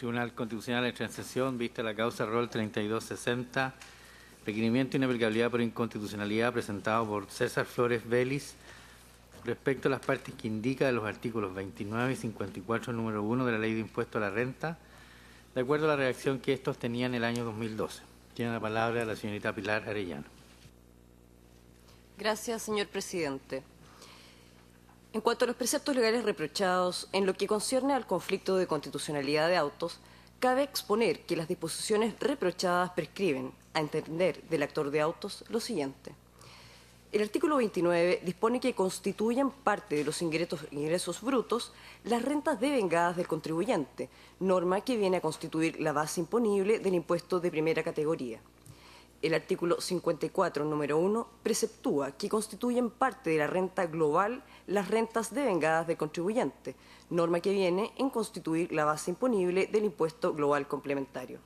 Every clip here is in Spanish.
Tribunal Constitucional de Transición, vista la causa rol 3260, requerimiento de inaplicabilidad por inconstitucionalidad presentado por César Flores Vélez respecto a las partes que indica de los artículos 29 y 54, número 1 de la Ley de Impuesto a la Renta, de acuerdo a la redacción que estos tenían en el año 2012. Tiene la palabra la señorita Pilar Arellano. Gracias, señor presidente. En cuanto a los preceptos legales reprochados, en lo que concierne al conflicto de constitucionalidad de autos, cabe exponer que las disposiciones reprochadas prescriben, a entender del actor de autos, lo siguiente. El artículo 29 dispone que constituyen parte de los ingresos brutos las rentas devengadas del contribuyente, norma que viene a constituir la base imponible del impuesto de primera categoría. El artículo 54, número 1, preceptúa que constituyen parte de la renta global las rentas devengadas del contribuyente, norma que viene en constituir la base imponible del impuesto global complementario.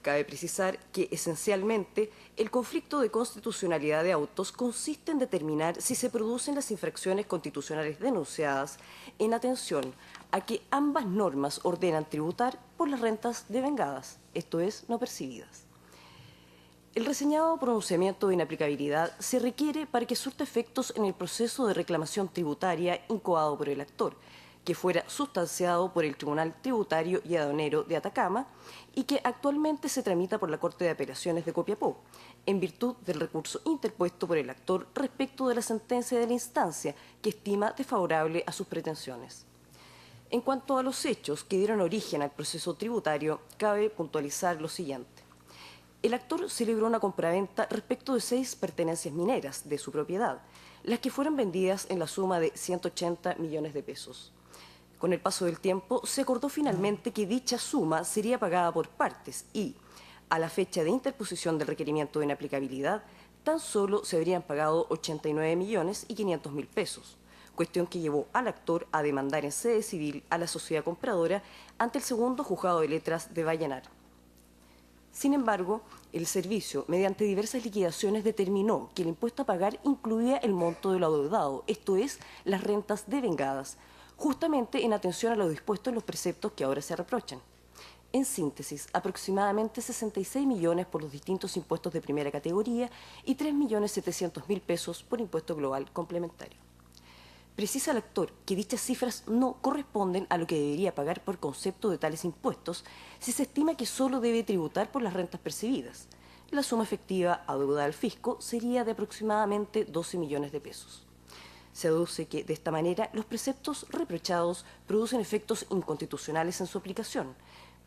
Cabe precisar que, esencialmente, el conflicto de constitucionalidad de autos consiste en determinar si se producen las infracciones constitucionales denunciadas en atención a que ambas normas ordenan tributar por las rentas devengadas, esto es, no percibidas. El reseñado pronunciamiento de inaplicabilidad se requiere para que surta efectos en el proceso de reclamación tributaria incoado por el actor, que fuera sustanciado por el Tribunal Tributario y Aduanero de Atacama y que actualmente se tramita por la Corte de Apelaciones de Copiapó, en virtud del recurso interpuesto por el actor respecto de la sentencia de la instancia que estima desfavorable a sus pretensiones. En cuanto a los hechos que dieron origen al proceso tributario, cabe puntualizar lo siguiente. El actor celebró una compraventa respecto de 6 pertenencias mineras de su propiedad, las que fueron vendidas en la suma de 180 millones de pesos. Con el paso del tiempo, se acordó finalmente que dicha suma sería pagada por partes y, a la fecha de interposición del requerimiento de inaplicabilidad, tan solo se habrían pagado 89 millones y 500 mil pesos, cuestión que llevó al actor a demandar en sede civil a la sociedad compradora ante el segundo juzgado de letras de Vallenar. Sin embargo, el servicio, mediante diversas liquidaciones, determinó que el impuesto a pagar incluía el monto de lo adeudado, esto es, las rentas devengadas, justamente en atención a lo dispuesto en los preceptos que ahora se reprochan. En síntesis, aproximadamente 66 millones por los distintos impuestos de primera categoría y 3.700.000 pesos por impuesto global complementario. Precisa el actor que dichas cifras no corresponden a lo que debería pagar por concepto de tales impuestos si se estima que solo debe tributar por las rentas percibidas. La suma efectiva adeudada al fisco sería de aproximadamente 12 millones de pesos. Se aduce que, de esta manera, los preceptos reprochados producen efectos inconstitucionales en su aplicación,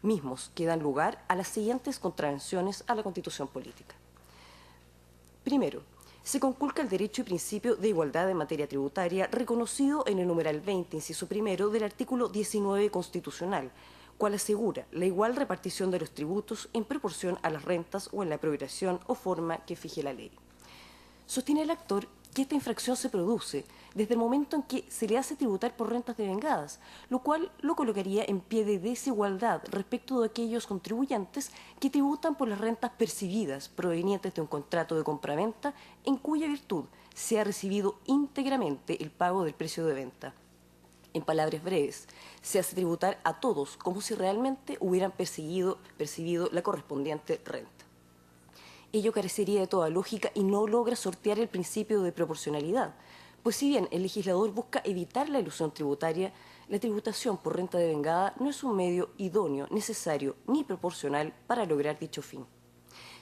mismos que dan lugar a las siguientes contravenciones a la Constitución política. Primero, se conculca el derecho y principio de igualdad en materia tributaria reconocido en el numeral 20, inciso primero, del artículo 19 constitucional, cual asegura la igual repartición de los tributos en proporción a las rentas o en la progresión o forma que fije la ley. Sostiene el actor que esta infracción se produce desde el momento en que se le hace tributar por rentas devengadas, lo cual lo colocaría en pie de desigualdad respecto de aquellos contribuyentes que tributan por las rentas percibidas provenientes de un contrato de compraventa en cuya virtud se ha recibido íntegramente el pago del precio de venta. En palabras breves, se hace tributar a todos como si realmente hubieran percibido la correspondiente renta. Ello carecería de toda lógica y no logra sortear el principio de proporcionalidad, pues si bien el legislador busca evitar la elusión tributaria, la tributación por renta devengada no es un medio idóneo, necesario ni proporcional para lograr dicho fin.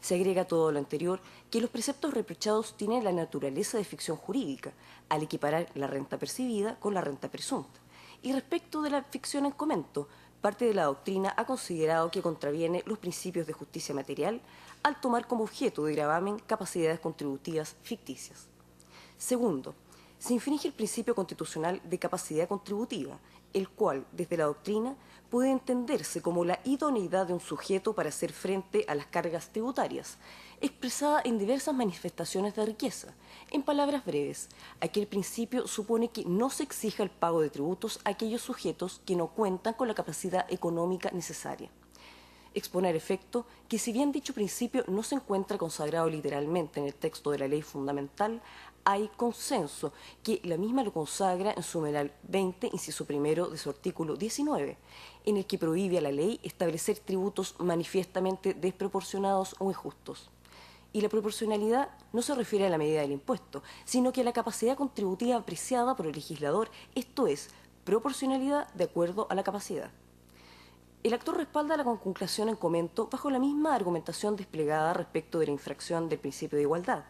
Se agrega a todo lo anterior que los preceptos reprochados tienen la naturaleza de ficción jurídica, al equiparar la renta percibida con la renta presunta. Y respecto de la ficción en comento, parte de la doctrina ha considerado que contraviene los principios de justicia material al tomar como objeto de gravamen capacidades contributivas ficticias. Segundo, se infringe el principio constitucional de capacidad contributiva, el cual, desde la doctrina, puede entenderse como la idoneidad de un sujeto para hacer frente a las cargas tributarias, expresada en diversas manifestaciones de riqueza. En palabras breves, aquel principio supone que no se exija el pago de tributos a aquellos sujetos que no cuentan con la capacidad económica necesaria. Exponer efecto que, si bien dicho principio no se encuentra consagrado literalmente en el texto de la ley fundamental, hay consenso, que la misma lo consagra en su numeral 20, inciso primero de su artículo 19, en el que prohíbe a la ley establecer tributos manifiestamente desproporcionados o injustos. Y la proporcionalidad no se refiere a la medida del impuesto, sino que a la capacidad contributiva apreciada por el legislador, esto es, proporcionalidad de acuerdo a la capacidad. El actor respalda la conclusión en comento bajo la misma argumentación desplegada respecto de la infracción del principio de igualdad,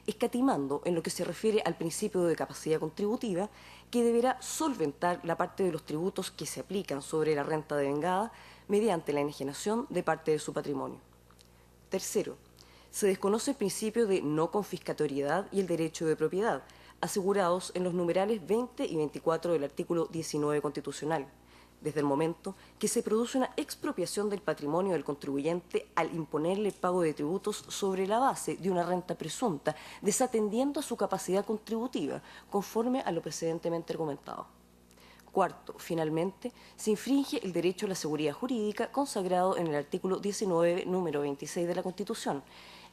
escatimando en lo que se refiere al principio de capacidad contributiva, que deberá solventar la parte de los tributos que se aplican sobre la renta devengada mediante la enajenación de parte de su patrimonio. Tercero, se desconoce el principio de no confiscatoriedad y el derecho de propiedad, asegurados en los numerales 20 y 24 del artículo 19 constitucional, desde el momento que se produce una expropiación del patrimonio del contribuyente al imponerle el pago de tributos sobre la base de una renta presunta, desatendiendo a su capacidad contributiva, conforme a lo precedentemente argumentado. Cuarto, finalmente, se infringe el derecho a la seguridad jurídica consagrado en el artículo 19, número 26 de la Constitución,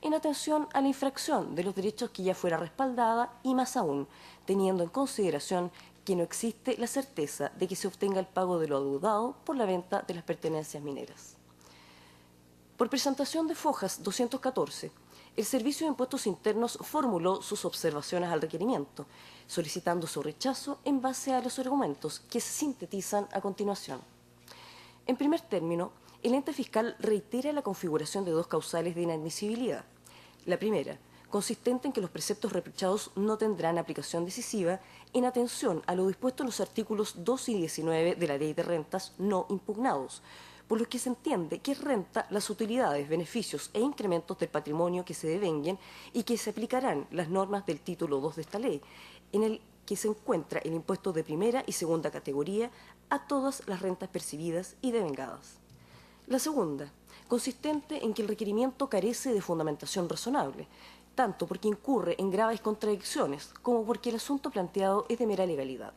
en atención a la infracción de los derechos que ya fuera respaldada y más aún, teniendo en consideración que no existe la certeza de que se obtenga el pago de lo adeudado por la venta de las pertenencias mineras. Por presentación de Fojas 214, el Servicio de Impuestos Internos formuló sus observaciones al requerimiento, solicitando su rechazo en base a los argumentos que se sintetizan a continuación. En primer término, el ente fiscal reitera la configuración de dos causales de inadmisibilidad. La primera, consistente en que los preceptos reprochados no tendrán aplicación decisiva en atención a lo dispuesto en los artículos 2 y 19 de la Ley de Rentas no impugnados, por lo que se entiende que es renta las utilidades, beneficios e incrementos del patrimonio que se devenguen y que se aplicarán las normas del título 2 de esta ley, en el que se encuentra el impuesto de primera y segunda categoría a todas las rentas percibidas y devengadas. La segunda, consistente en que el requerimiento carece de fundamentación razonable, tanto porque incurre en graves contradicciones como porque el asunto planteado es de mera legalidad.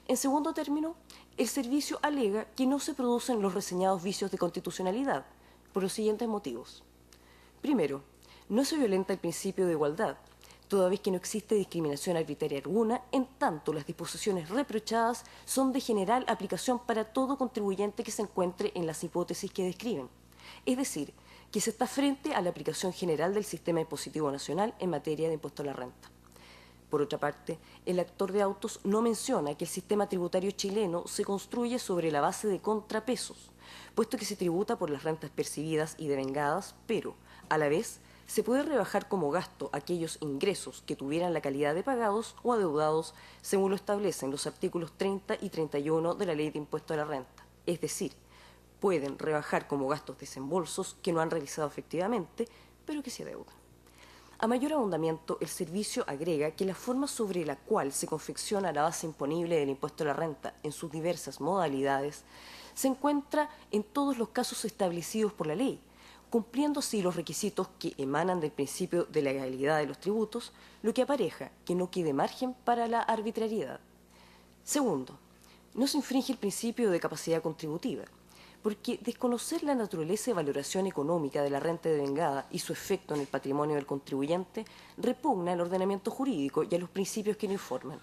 En segundo término, el servicio alega que no se producen los reseñados vicios de constitucionalidad, por los siguientes motivos. Primero, no se violenta el principio de igualdad, toda vez que no existe discriminación arbitraria alguna, en tanto las disposiciones reprochadas son de general aplicación para todo contribuyente que se encuentre en las hipótesis que describen. Es decir, que se está frente a la aplicación general del sistema impositivo nacional en materia de impuesto a la renta. Por otra parte, el actor de autos no menciona que el sistema tributario chileno se construye sobre la base de contrapesos, puesto que se tributa por las rentas percibidas y devengadas, pero, a la vez, se puede rebajar como gasto aquellos ingresos que tuvieran la calidad de pagados o adeudados, según lo establecen los artículos 30 y 31 de la Ley de Impuesto a la Renta. Es decir, pueden rebajar como gastos desembolsos que no han realizado efectivamente, pero que se adeudan. A mayor abundamiento, el servicio agrega que la forma sobre la cual se confecciona la base imponible del impuesto a la renta en sus diversas modalidades se encuentra en todos los casos establecidos por la ley, cumpliendo así los requisitos que emanan del principio de la legalidad de los tributos, lo que apareja que no quede margen para la arbitrariedad. Segundo, no se infringe el principio de capacidad contributiva, porque desconocer la naturaleza y valoración económica de la renta devengada y su efecto en el patrimonio del contribuyente repugna al ordenamiento jurídico y a los principios que lo informan.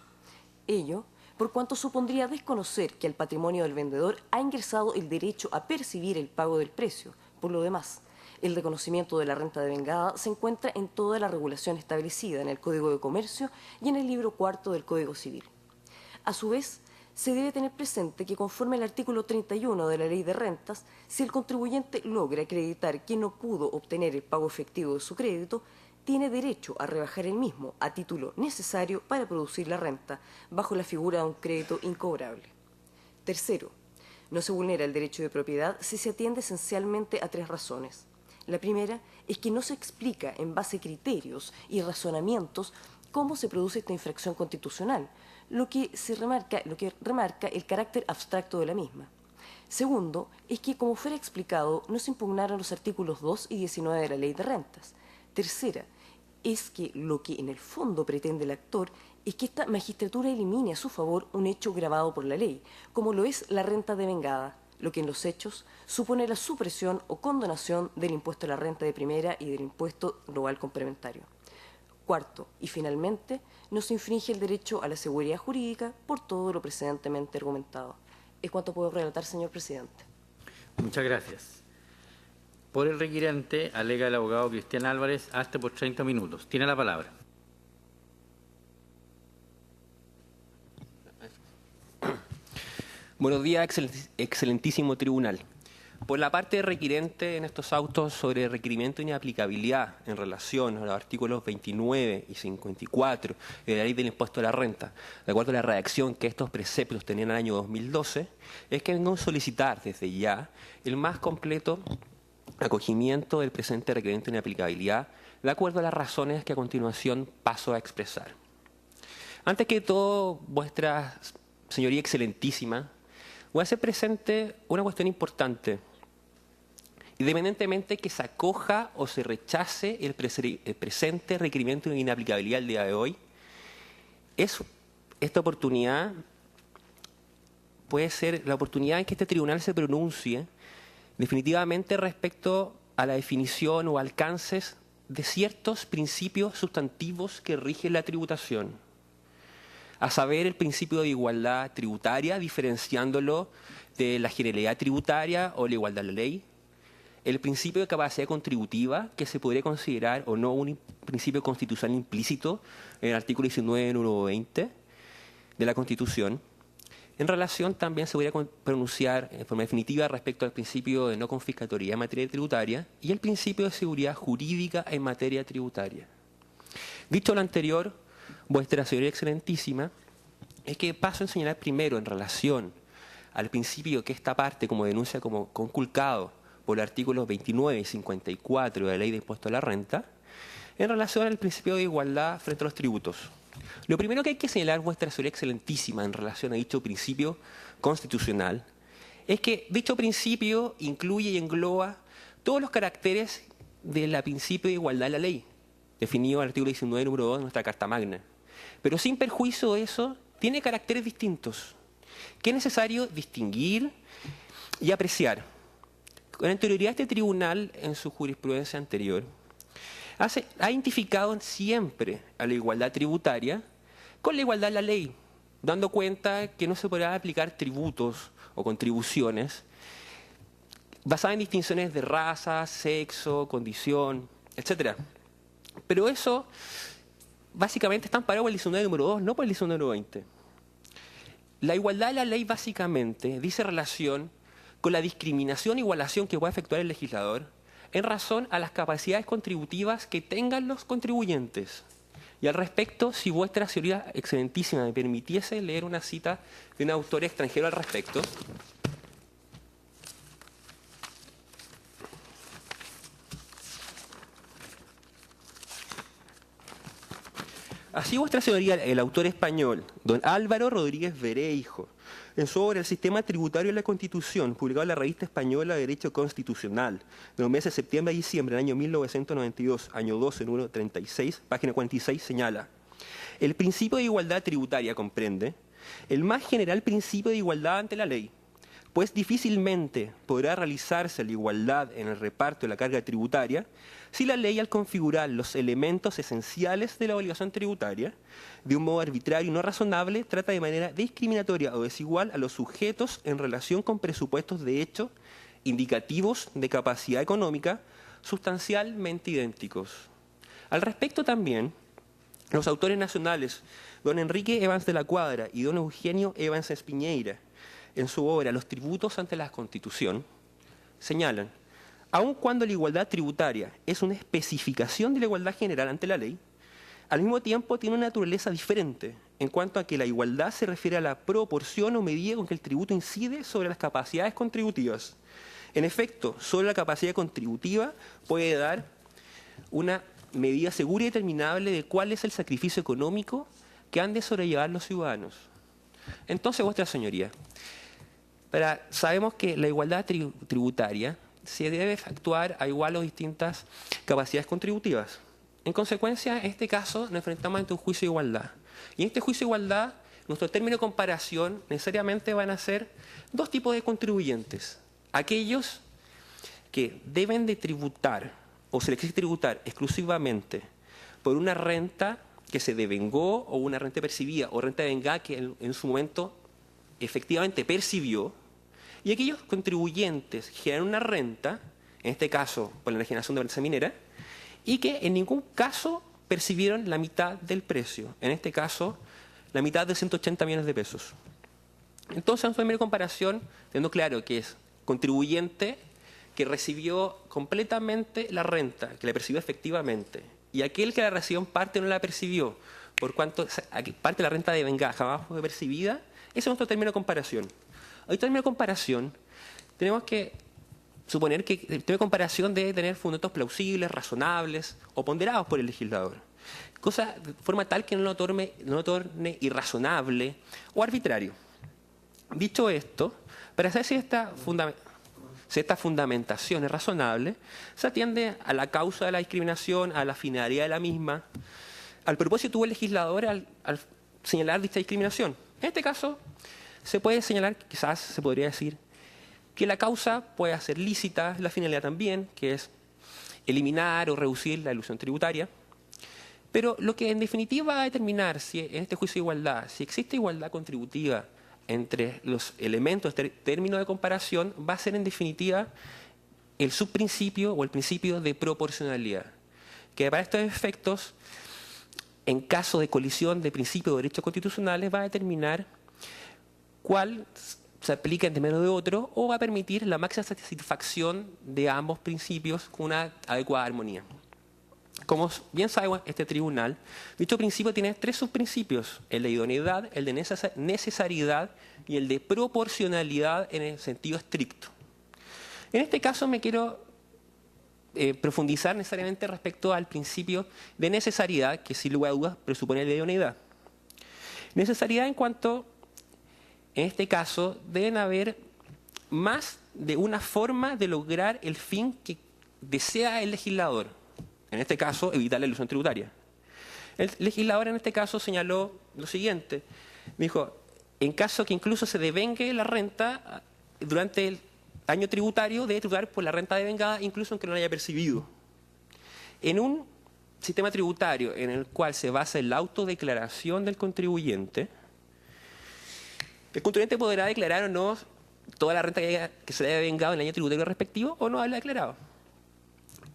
Ello, por cuanto supondría desconocer que al patrimonio del vendedor ha ingresado el derecho a percibir el pago del precio. Por lo demás, el reconocimiento de la renta devengada se encuentra en toda la regulación establecida en el Código de Comercio y en el libro cuarto del Código Civil. A su vez, se debe tener presente que conforme al artículo 31 de la Ley de Rentas, si el contribuyente logra acreditar que no pudo obtener el pago efectivo de su crédito, tiene derecho a rebajar el mismo a título necesario para producir la renta, bajo la figura de un crédito incobrable. Tercero, no se vulnera el derecho de propiedad si se atiende esencialmente a tres razones. La primera es que no se explica en base a criterios y razonamientos cómo se produce esta infracción constitucional, lo que remarca el carácter abstracto de la misma. Segundo, es que, como fuera explicado, no se impugnaron los artículos 2 y 19 de la Ley de Rentas. Tercera, es que lo que en el fondo pretende el actor es que esta magistratura elimine a su favor un hecho grabado por la ley, como lo es la renta devengada, lo que en los hechos supone la supresión o condonación del impuesto a la renta de primera y del impuesto global complementario. Cuarto, y finalmente, no se infringe el derecho a la seguridad jurídica por todo lo precedentemente argumentado. Es cuanto puedo relatar, señor presidente. Muchas gracias. Por el requirente, alega el abogado Cristian Álvarez, hasta por 30 minutos. Tiene la palabra. Buenos días, excelentísimo tribunal. Por la parte requirente en estos autos sobre requerimiento de inaplicabilidad en relación a los artículos 29 y 54 de la Ley del Impuesto a la Renta, de acuerdo a la redacción que estos preceptos tenían en el año 2012, es que vengo a solicitar desde ya el más completo acogimiento del presente requerimiento de inaplicabilidad, de acuerdo a las razones que a continuación paso a expresar. Antes que todo, vuestra señoría excelentísima, voy a hacer presente una cuestión importante. Independientemente que se acoja o se rechace el presente requerimiento de inaplicabilidad el día de hoy, esta oportunidad puede ser la oportunidad en que este tribunal se pronuncie definitivamente respecto a la definición o alcances de ciertos principios sustantivos que rigen la tributación, a saber, el principio de igualdad tributaria, diferenciándolo de la generalidad tributaria o la igualdad de la ley, el principio de capacidad contributiva, que se podría considerar o no un principio constitucional implícito en el artículo 19, número 20 de la Constitución. En relación también se podría pronunciar en forma definitiva respecto al principio de no confiscatoriedad en materia tributaria y el principio de seguridad jurídica en materia tributaria. Dicho lo anterior, vuestra señoría excelentísima, es que paso a señalar primero en relación al principio que esta parte como denuncia como conculcado por el artículo 29 y 54 de la Ley de Impuesto a la Renta, en relación al principio de igualdad frente a los tributos. Lo primero que hay que señalar, vuestra señoría excelentísima, en relación a dicho principio constitucional, es que dicho principio incluye y engloba todos los caracteres del principio de igualdad de la ley, definido en el artículo 19, número 2 de nuestra Carta Magna. Pero sin perjuicio de eso, tiene caracteres distintos, que es necesario distinguir y apreciar. Con anterioridad, este tribunal, en su jurisprudencia anterior, ha identificado siempre a la igualdad tributaria con la igualdad de la ley, dando cuenta que no se podrá aplicar tributos o contribuciones basadas en distinciones de raza, sexo, condición, etc. Pero eso básicamente está amparado por el 19 número 2, no por el 19 número 20. La igualdad de la ley básicamente dice relación con la discriminación e igualación que puede efectuar el legislador en razón a las capacidades contributivas que tengan los contribuyentes. Y al respecto, si vuestra señoría excelentísima me permitiese leer una cita de un autor extranjero al respecto. Así vuestra señoría, el autor español, don Álvaro Rodríguez Veré, hijo, en su obra El sistema tributario de la Constitución, publicado en la Revista Española de Derecho Constitucional, de los meses de septiembre a diciembre del año 1992, año 12, número 36, página 46, señala: el principio de igualdad tributaria comprende el más general principio de igualdad ante la ley, pues difícilmente podrá realizarse la igualdad en el reparto de la carga tributaria si la ley, al configurar los elementos esenciales de la obligación tributaria de un modo arbitrario y no razonable, trata de manera discriminatoria o desigual a los sujetos en relación con presupuestos de hecho indicativos de capacidad económica sustancialmente idénticos. Al respecto también, los autores nacionales, don Enrique Evans de la Cuadra y don Eugenio Evans Espiñeira, en su obra Los tributos ante la Constitución, señalan: aun cuando la igualdad tributaria es una especificación de la igualdad general ante la ley, al mismo tiempo tiene una naturaleza diferente, en cuanto a que la igualdad se refiere a la proporción o medida con que el tributo incide sobre las capacidades contributivas. En efecto, solo la capacidad contributiva puede dar una medida segura y determinable de cuál es el sacrificio económico que han de sobrellevar los ciudadanos. Entonces, vuestra señoría, sabemos que la igualdad tributaria se debe efectuar a igual o distintas capacidades contributivas. En consecuencia, en este caso nos enfrentamos ante un juicio de igualdad. Y en este juicio de igualdad, nuestro término de comparación necesariamente van a ser dos tipos de contribuyentes. Aquellos que deben de tributar o se les exige tributar exclusivamente por una renta que se devengó o una renta percibida o renta devengada que en su momento efectivamente percibió, y aquellos contribuyentes generan una renta, en este caso por la enajenación de balsa minera, y que en ningún caso percibieron la mitad del precio, en este caso la mitad de 180 millones de pesos. Entonces, en primera comparación, teniendo claro que es contribuyente que recibió completamente la renta, que la percibió efectivamente, y aquel que la recibió en parte no la percibió, por cuanto parte de la renta devengada jamás fue percibida, ese es nuestro término de comparación. Hoy, término de comparación, tenemos que suponer que el término de comparación debe tener fundamentos plausibles, razonables o ponderados por el legislador. Cosa de forma tal que no lo torne irrazonable o arbitrario. Dicho esto, para saber si esta fundamentación es razonable, se atiende a la causa de la discriminación, a la finalidad de la misma, al propósito que tuvo el legislador al señalar dicha discriminación. En este caso, se puede señalar, quizás se podría decir, que la causa puede ser lícita, la finalidad también, que es eliminar o reducir la elusión tributaria. Pero lo que en definitiva va a determinar si en este juicio de igualdad, si existe igualdad contributiva entre los elementos de término de comparación, va a ser en definitiva el subprincipio o el principio de proporcionalidad, que para estos efectos, en caso de colisión de principios de derechos constitucionales, va a determinar cuál se aplica en términos de otro o va a permitir la máxima satisfacción de ambos principios con una adecuada armonía. Como bien sabe este tribunal, dicho principio tiene tres subprincipios: el de idoneidad, el de necesariedad y el de proporcionalidad en el sentido estricto. En este caso me quiero profundizar necesariamente respecto al principio de necesariedad, que sin lugar a dudas presupone la idoneidad. Necesariedad en cuanto, en este caso, deben haber más de una forma de lograr el fin que desea el legislador. En este caso, evitar la elusión tributaria. El legislador en este caso señaló lo siguiente. Dijo, en caso que incluso se devengue la renta durante el año tributario, debe tributar por la renta devengada, incluso aunque no la haya percibido. En un sistema tributario en el cual se basa en la autodeclaración del contribuyente, el contribuyente podrá declarar o no toda la renta que se le haya devengado en el año tributario respectivo o no haberla declarado.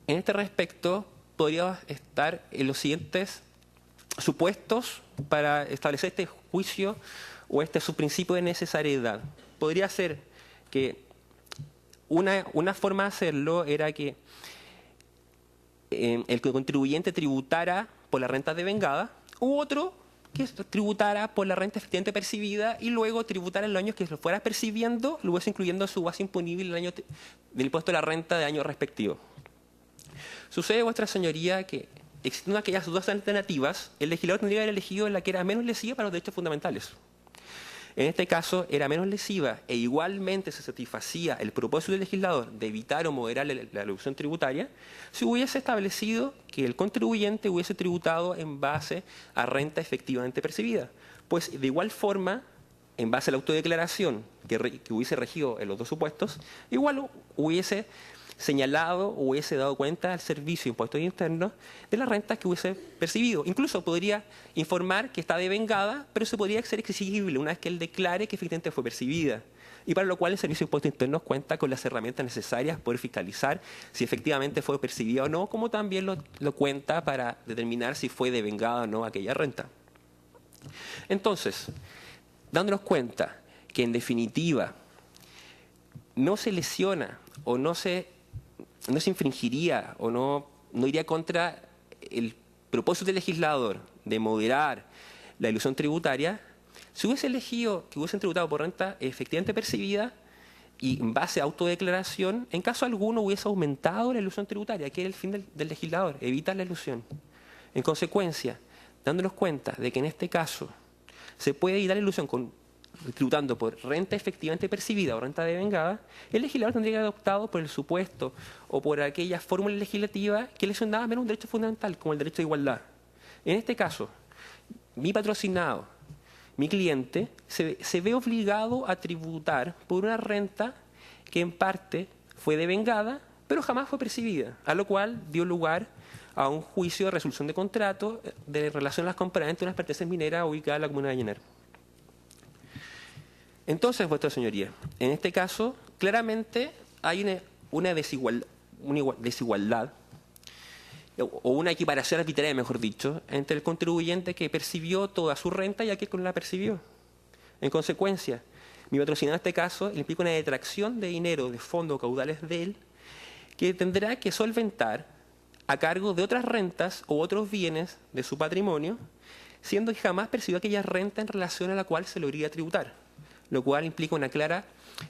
En este respecto, podría estar en los siguientes supuestos para establecer este juicio o este subprincipio de necesariedad. Podría ser que una forma de hacerlo era que el contribuyente tributara por la renta devengada, u otro que tributara por la renta efectivamente percibida y luego tributara en los años que lo fuera percibiendo, luego incluyendo su base imponible el año del impuesto de la renta de año respectivo. Sucede, vuestra señoría, que existiendo aquellas dos alternativas, el legislador tendría que haber elegido la que era menos lesiva para los derechos fundamentales. En este caso, era menos lesiva e igualmente se satisfacía el propósito del legislador de evitar o moderar la elusión tributaria si hubiese establecido que el contribuyente hubiese tributado en base a renta efectivamente percibida. Pues de igual forma, en base a la autodeclaración que hubiese regido en los dos supuestos, igual hubiese señalado o hubiese dado cuenta al Servicio de Impuestos Internos de las rentas que hubiese percibido. Incluso podría informar que está devengada, pero se podría ser exigible una vez que él declare que efectivamente fue percibida. Y para lo cual el Servicio de Impuestos Internos cuenta con las herramientas necesarias para poder fiscalizar si efectivamente fue percibida o no, como también lo cuenta para determinar si fue devengada o no aquella renta. Entonces, dándonos cuenta que en definitiva no se lesiona o no se infringiría o no iría contra el propósito del legislador de moderar la elusión tributaria, si hubiese elegido que hubiesen tributado por renta efectivamente percibida y en base a autodeclaración, en caso alguno hubiese aumentado la elusión tributaria, que era el fin del legislador, evitar la elusión. En consecuencia, dándonos cuenta de que en este caso se puede evitar la elusión tributando por renta efectivamente percibida o renta devengada, el legislador tendría que haber optado por el supuesto o por aquella fórmula legislativa que lesionaba menos un derecho fundamental, como el derecho de igualdad. En este caso, mi patrocinado, mi cliente, se ve obligado a tributar por una renta que en parte fue devengada, pero jamás fue percibida, a lo cual dio lugar a un juicio de resolución de contrato de relación a las compraventas de unas pertenencias mineras ubicadas en la comuna de Ayenar. Entonces, vuestra señoría, en este caso, claramente hay una desigualdad o una equiparación arbitraria, mejor dicho, entre el contribuyente que percibió toda su renta y aquel que no la percibió. En consecuencia, mi patrocinado en este caso implica una detracción de dinero de fondos caudales de él que tendrá que solventar a cargo de otras rentas o otros bienes de su patrimonio, siendo que jamás percibió aquella renta en relación a la cual se lo iría a tributar, lo cual implica una clara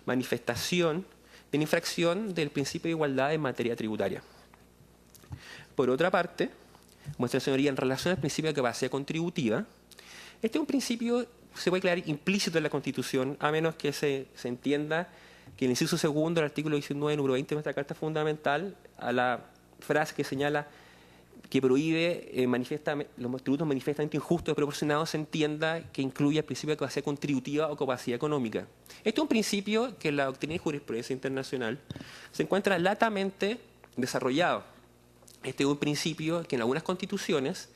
manifestación de una infracción del principio de igualdad en materia tributaria. Por otra parte, vuestra señoría, en relación al principio de capacidad contributiva, este es un principio se puede quedar implícito en la Constitución, a menos que se entienda que el inciso segundo del artículo 19, número 20 de nuestra Carta Fundamental, a la frase que señala que prohíbe los tributos manifiestamente injustos y desproporcionados, se entienda que incluye el principio de capacidad contributiva o capacidad económica. Este es un principio que en la doctrina y jurisprudencia internacional se encuentra latamente desarrollado. Este es un principio que en algunas constituciones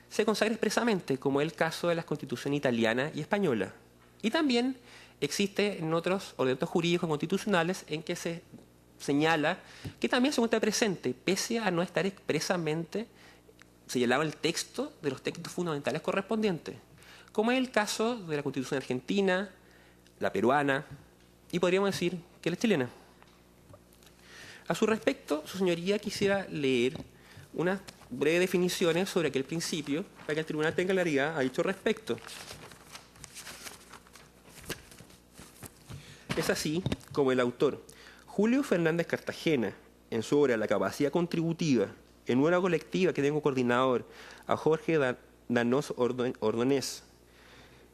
se consagra expresamente, como es el caso de las constituciones italiana y española. Y también existe en otros ordenamientos jurídicos constitucionales en que se señala que también se encuentra presente, pese a no estar expresamente señalado en el texto de los textos fundamentales correspondientes, como es el caso de la Constitución argentina, la peruana y podríamos decir que la chilena. A su respecto, su señoría quisiera leer unas breves definiciones sobre aquel principio para que el tribunal tenga claridad a dicho respecto. Es así como el autor Julio Fernández Cartagena, en su obra La capacidad contributiva, en una colectiva que tengo coordinador a Jorge Danós Ordonés,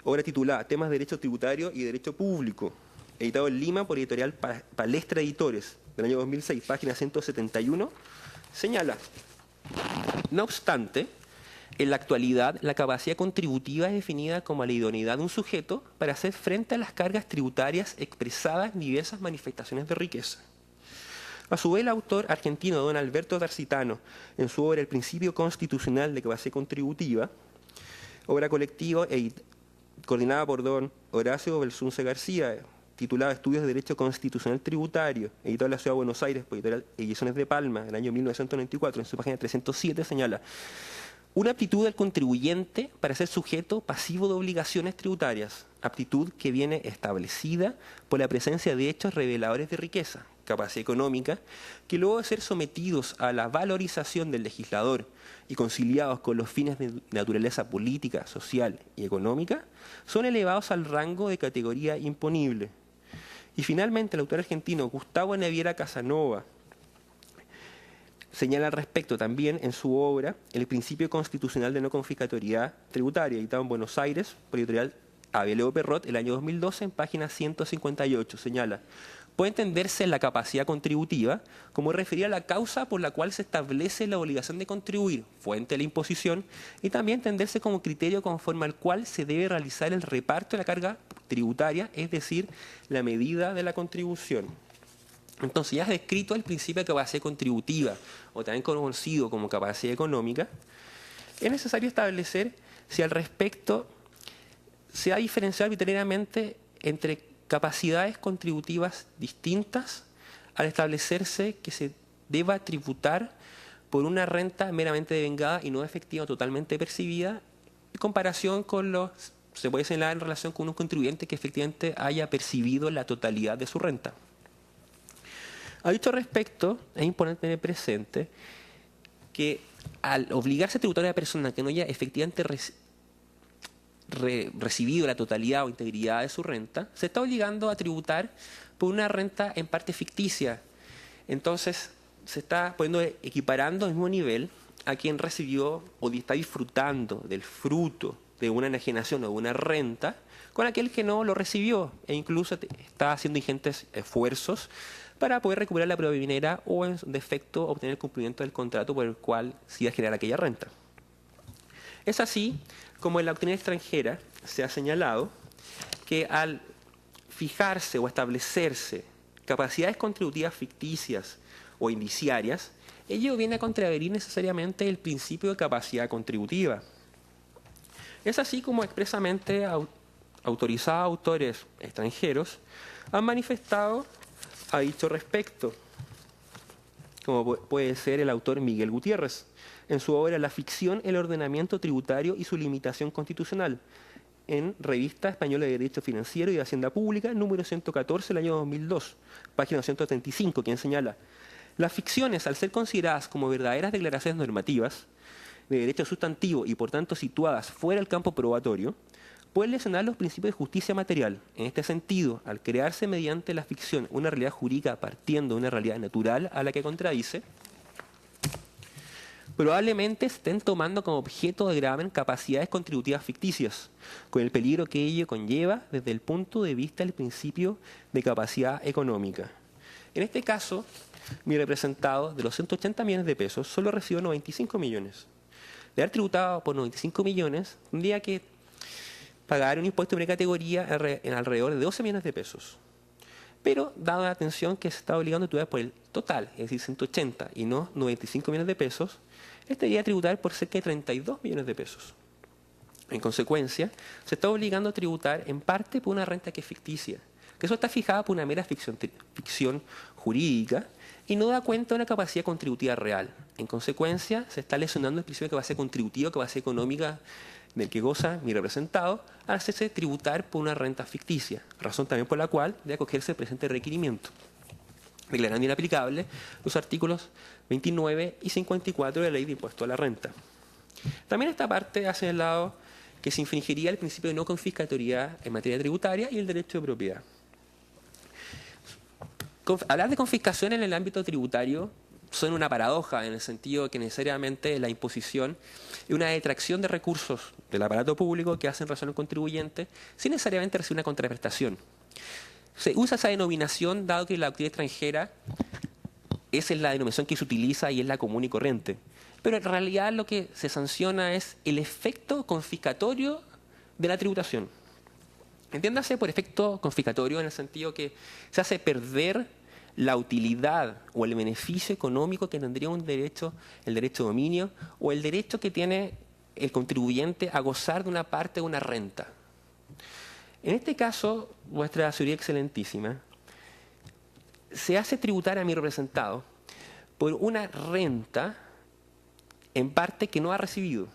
obra titulada Temas de Derecho Tributario y Derecho Público, editado en Lima por editorial Palestra Editores, del año 2006, página 171, señala: no obstante, en la actualidad la capacidad contributiva es definida como la idoneidad de un sujeto para hacer frente a las cargas tributarias expresadas en diversas manifestaciones de riqueza. A su vez, el autor argentino don Alberto Darcitano, en su obra El principio constitucional de capacidad contributiva, obra colectiva coordinada por don Horacio Belsunce García, titulada Estudios de Derecho Constitucional Tributario, editado en la Ciudad de Buenos Aires por editorial Ediciones de Palma, en el año 1994, en su página 307, señala: una aptitud del contribuyente para ser sujeto pasivo de obligaciones tributarias, aptitud que viene establecida por la presencia de hechos reveladores de riqueza, capacidad económica, que luego de ser sometidos a la valorización del legislador y conciliados con los fines de naturaleza política, social y económica, son elevados al rango de categoría imponible. Y finalmente el autor argentino Gustavo Naviera Casanova señala al respecto también en su obra El principio constitucional de no confiscatoriedad tributaria, editado en Buenos Aires por editorial Abeleo Perrot, el año 2012, en página 158, señala: puede entenderse la capacidad contributiva como referir a la causa por la cual se establece la obligación de contribuir, fuente de la imposición, y también entenderse como criterio conforme al cual se debe realizar el reparto de la carga tributaria, es decir, la medida de la contribución. Entonces, ya has descrito el principio de capacidad contributiva, o también conocido como capacidad económica, es necesario establecer si al respecto se ha diferenciado arbitrariamente entre capacidades contributivas distintas al establecerse que se deba tributar por una renta meramente devengada y no efectiva o totalmente percibida, en comparación con se puede señalar en relación con un contribuyente que efectivamente haya percibido la totalidad de su renta. A dicho respecto, es importante tener presente que al obligarse a tributar a una persona que no haya efectivamente recibido la totalidad o integridad de su renta, se está obligando a tributar por una renta en parte ficticia. Entonces, se está equiparando al mismo nivel a quien recibió o está disfrutando del fruto de una enajenación o de una renta con aquel que no lo recibió e incluso está haciendo ingentes esfuerzos para poder recuperar la prueba minera o, en defecto, obtener el cumplimiento del contrato por el cual se iba a generar aquella renta. Es así como en la doctrina extranjera se ha señalado que al fijarse o establecerse capacidades contributivas ficticias o indiciarias, ello viene a contravenir necesariamente el principio de capacidad contributiva. Es así como expresamente autorizados autores extranjeros han manifestado a dicho respecto, como puede ser el autor Miguel Gutiérrez, en su obra La ficción, el ordenamiento tributario y su limitación constitucional, en Revista Española de Derecho Financiero y de Hacienda Pública, número 114, del año 2002, página 135, quien señala: las ficciones, al ser consideradas como verdaderas declaraciones normativas de derecho sustantivo y por tanto situadas fuera del campo probatorio, pueden lesionar los principios de justicia material. En este sentido, al crearse mediante la ficción una realidad jurídica partiendo de una realidad natural a la que contradice, probablemente estén tomando como objeto de gravamen capacidades contributivas ficticias, con el peligro que ello conlleva desde el punto de vista del principio de capacidad económica. En este caso, mi representado, de los 180 millones de pesos, solo recibió 95 millones. De haber tributado por 95 millones, tendría que pagar un impuesto de primera categoría en alrededor de 12 millones de pesos. Pero, dada la atención que se está obligando a tributar por el total, es decir, 180 y no 95 millones de pesos, estaría a tributar por cerca de 32 millones de pesos. En consecuencia, se está obligando a tributar en parte por una renta que es ficticia, que eso está fijada por una mera ficción jurídica y no da cuenta de una capacidad contributiva real. En consecuencia, se está lesionando el principio de capacidad contributiva, capacidad económica del que goza mi representado, al hacerse tributar por una renta ficticia, razón también por la cual debe acogerse el presente requerimiento, declarando inaplicable los artículos 29 y 54 de la Ley de Impuesto a la Renta. También esta parte ha señalado que se infringiría el principio de no confiscatoriedad en materia tributaria y el derecho de propiedad. Hablar de confiscación en el ámbito tributario son una paradoja, en el sentido de que necesariamente la imposición es una detracción de recursos del aparato público que hacen razón al contribuyente sin necesariamente recibir una contraprestación. Se usa esa denominación dado que la actividad extranjera es la denominación que se utiliza y es la común y corriente. Pero en realidad lo que se sanciona es el efecto confiscatorio de la tributación. Entiéndase por efecto confiscatorio en el sentido que se hace perder la utilidad o el beneficio económico que tendría un derecho, el derecho de dominio, o el derecho que tiene el contribuyente a gozar de una parte de una renta. En este caso, vuestra señoría excelentísima, se hace tributar a mi representado por una renta en parte que no ha recibido.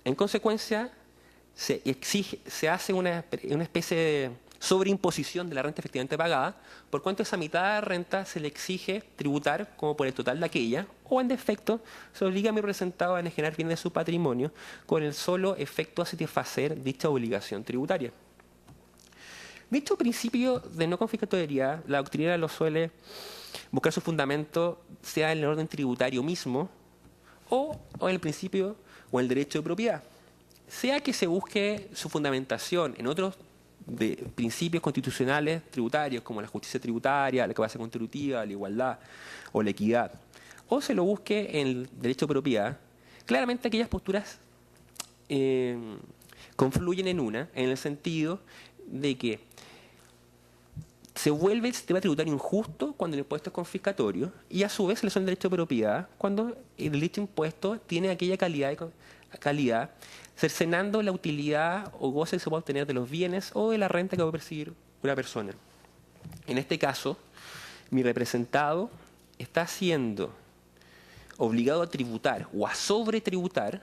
En consecuencia, se hace una especie de sobreimposición de la renta efectivamente pagada, por cuanto esa mitad de la renta se le exige tributar como por el total de aquella, o en defecto se obliga a mi representado a enajenar bienes de su patrimonio con el solo efecto de satisfacer dicha obligación tributaria. Dicho principio de no confiscatoriedad, la doctrina lo suele buscar su fundamento sea en el orden tributario mismo o en el principio o el derecho de propiedad. Sea que se busque su fundamentación en otros de principios constitucionales tributarios como la justicia tributaria, la capacidad contributiva, la igualdad o la equidad, o se lo busque en el derecho de propiedad, claramente aquellas posturas confluyen en una, en el sentido de que se vuelve el sistema tributario injusto cuando el impuesto es confiscatorio y a su vez se le son el derecho de propiedad cuando el dicho impuesto tiene aquella calidad cercenando la utilidad o goce que se puede obtener de los bienes o de la renta que va a percibir una persona. En este caso, mi representado está siendo obligado a tributar o a sobretributar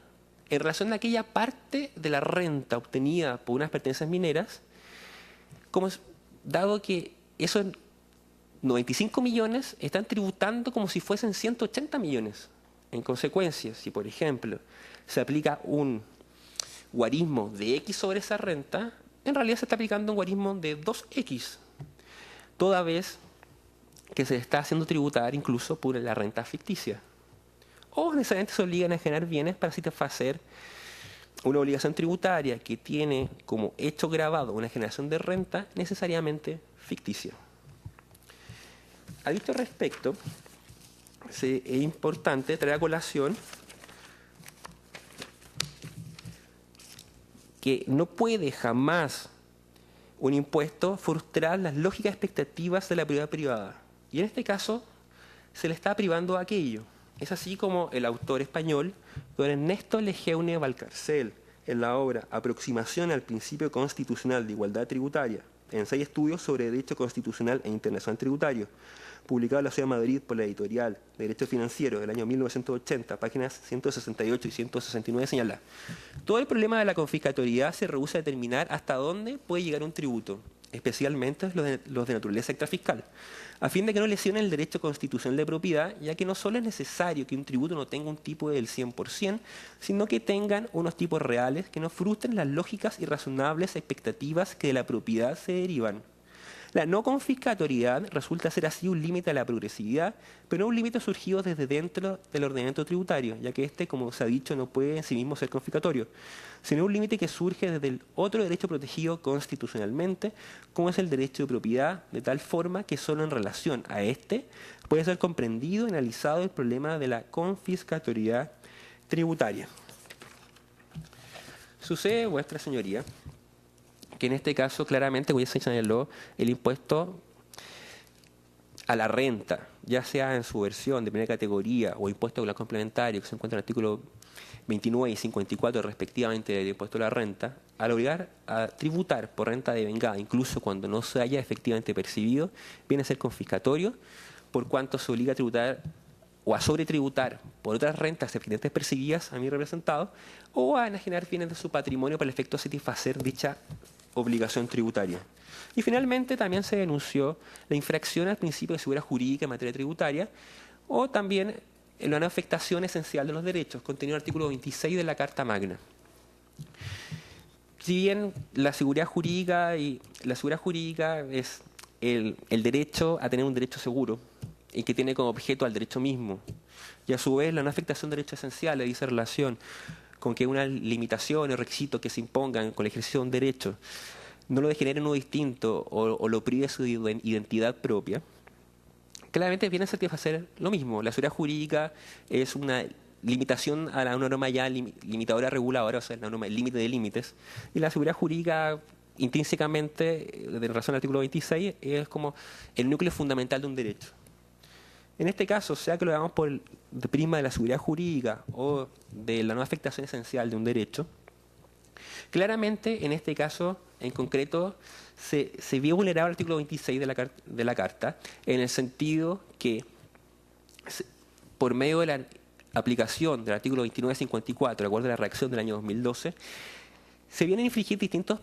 en relación a aquella parte de la renta obtenida por unas pertenencias mineras, dado que esos 95 millones están tributando como si fuesen 180 millones. En consecuencia, si por ejemplo se aplica un guarismo de X sobre esa renta, en realidad se está aplicando un guarismo de 2X, toda vez que se está haciendo tributar incluso por la renta ficticia. O necesariamente se obligan a generar bienes para satisfacer una obligación tributaria que tiene como hecho grabado una generación de renta necesariamente ficticia. A dicho respecto, es importante traer a colación que no puede jamás un impuesto frustrar las lógicas expectativas de la propiedad privada. Y en este caso, se le está privando aquello. Es así como el autor español, don Ernesto Lejeune Valcarcel, en la obra Aproximación al principio constitucional de igualdad tributaria, ensayo estudios sobre derecho constitucional e internacional tributario, publicado en la Ciudad de Madrid por la editorial Derecho Financiero del año 1980, páginas 168 y 169, señala: todo el problema de la confiscatoriedad se reduce a determinar hasta dónde puede llegar un tributo, especialmente los de naturaleza extrafiscal, a fin de que no lesionen el derecho constitucional de propiedad, ya que no solo es necesario que un tributo no tenga un tipo del 100%, sino que tengan unos tipos reales que no frustren las lógicas y razonables expectativas que de la propiedad se derivan. La no confiscatoriedad resulta ser así un límite a la progresividad, pero no un límite surgido desde dentro del ordenamiento tributario, ya que este, como se ha dicho, no puede en sí mismo ser confiscatorio, sino un límite que surge desde el otro derecho protegido constitucionalmente, como es el derecho de propiedad, de tal forma que solo en relación a este puede ser comprendido y analizado el problema de la confiscatoriedad tributaria. Sucede, vuestra señoría, que en este caso claramente, como ya se señaló, el impuesto a la renta, ya sea en su versión de primera categoría o impuesto complementario que se encuentra en el artículo 29 y 54 respectivamente del impuesto a la renta, al obligar a tributar por renta devengada, incluso cuando no se haya efectivamente percibido, viene a ser confiscatorio, por cuanto se obliga a tributar o a sobretributar por otras rentas efectivamente percibidas a mi representado, o a enajenar bienes de su patrimonio para el efecto de satisfacer dicha obligación tributaria. Y finalmente también se denunció la infracción al principio de seguridad jurídica en materia tributaria, o también la no afectación esencial de los derechos, contenido en el artículo 26 de la Carta Magna. Si bien la seguridad jurídica es el derecho a tener un derecho seguro, y que tiene como objeto al derecho mismo, y a su vez la no afectación de derechos esenciales dice relación con que una limitación o requisito que se impongan con el ejercicio de un derecho no lo degenere en uno distinto o lo prive de su identidad propia, claramente viene a satisfacer lo mismo. La seguridad jurídica es una limitación a una norma ya limitadora reguladora, o sea, la norma límite de límites, y la seguridad jurídica intrínsecamente, de razón al artículo 26, es como el núcleo fundamental de un derecho. En este caso, sea que lo hagamos por el prisma de la seguridad jurídica o de la no afectación esencial de un derecho, claramente en este caso en concreto se vio vulnerado el artículo 26 de la Carta, en el sentido que por medio de la aplicación del artículo 29.54, de acuerdo a la redacción del año 2012, se vienen a infringir distintos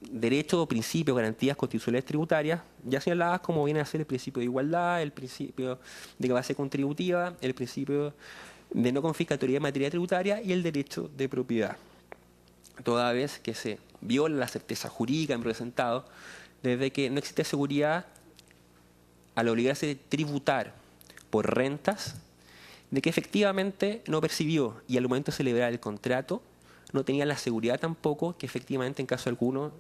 derechos o principios, garantías constitucionales tributarias, ya señaladas como viene a ser el principio de igualdad, el principio de base contributiva, el principio de no confiscatoriedad en materia tributaria y el derecho de propiedad. Toda vez que se viola la certeza jurídica en presentado, desde que no existe seguridad al obligarse a tributar por rentas, de que efectivamente no percibió y al momento de celebrar el contrato no tenía la seguridad tampoco que efectivamente en caso alguno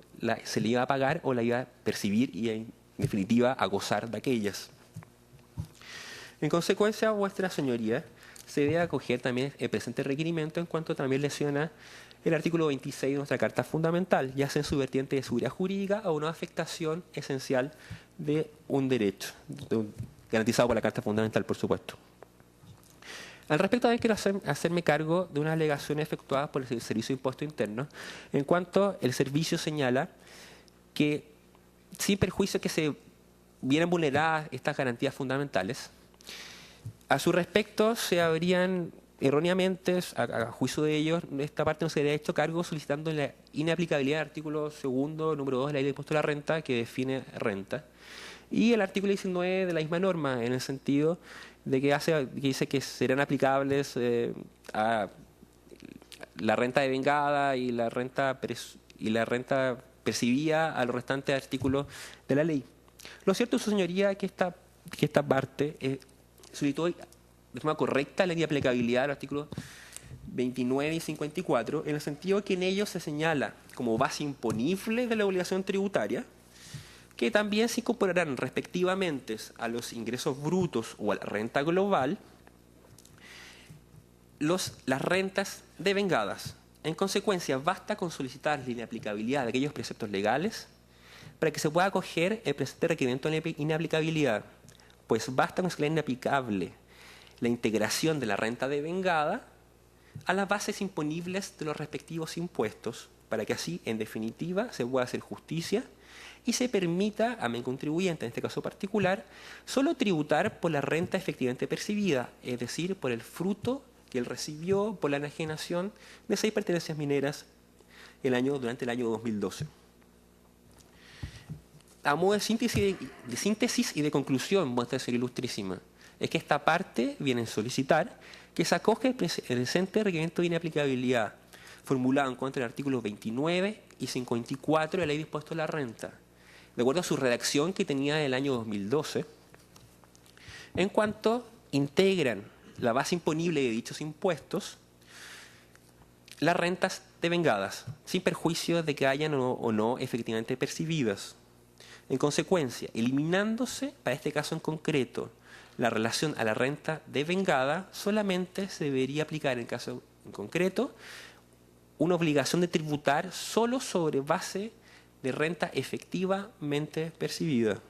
se le iba a pagar o la iba a percibir y en definitiva a gozar de aquellas. En consecuencia, vuestra señoría se debe acoger también el presente requerimiento en cuanto también lesiona el artículo 26 de nuestra Carta Fundamental, ya sea en su vertiente de seguridad jurídica o una afectación esencial de un derecho, garantizado por la Carta Fundamental, por supuesto. Al respecto, también quiero hacerme cargo de unas alegaciones efectuadas por el Servicio de Impuesto Interno, en cuanto el servicio señala que, sin perjuicio que se vienen vulneradas estas garantías fundamentales, a su respecto se habrían erróneamente, a juicio de ellos, esta parte no se habría hecho cargo solicitando la inaplicabilidad del artículo 2, número 2 de la Ley de Impuesto a la Renta, que define renta, y el artículo 19 de la misma norma, en el sentido de que dice que serán aplicables a la renta devengada y la renta percibida a los restantes artículos de la ley. Lo cierto, su señoría, que esta parte solicitó de forma correcta la aplicabilidad del artículo 29 y 54, en el sentido que en ellos se señala como base imponible de la obligación tributaria, que también se incorporarán respectivamente a los ingresos brutos o a la renta global las rentas devengadas. En consecuencia, basta con solicitar la inaplicabilidad de aquellos preceptos legales para que se pueda acoger el presente requerimiento de inaplicabilidad, pues basta con que sea inaplicable la integración de la renta devengada a las bases imponibles de los respectivos impuestos, para que así, en definitiva, se pueda hacer justicia y se permita a mi contribuyente, en este caso particular, solo tributar por la renta efectivamente percibida, es decir, por el fruto que él recibió por la enajenación de 6 pertenencias mineras durante el año 2012. A modo de síntesis y de conclusión, vuestra señora ilustrísima, es que esta parte viene a solicitar que se acoge el presente requerimiento de inaplicabilidad formulado en contra del artículo 29 y 54 de la Ley de Impuestos a la Renta, de acuerdo a su redacción que tenía del año 2012, en cuanto integran la base imponible de dichos impuestos las rentas devengadas, sin perjuicio de que hayan o no efectivamente percibidas. En consecuencia, eliminándose, para este caso en concreto, la relación a la renta devengada, solamente se debería aplicar en el caso en concreto una obligación de tributar solo sobre base de renta efectivamente percibida.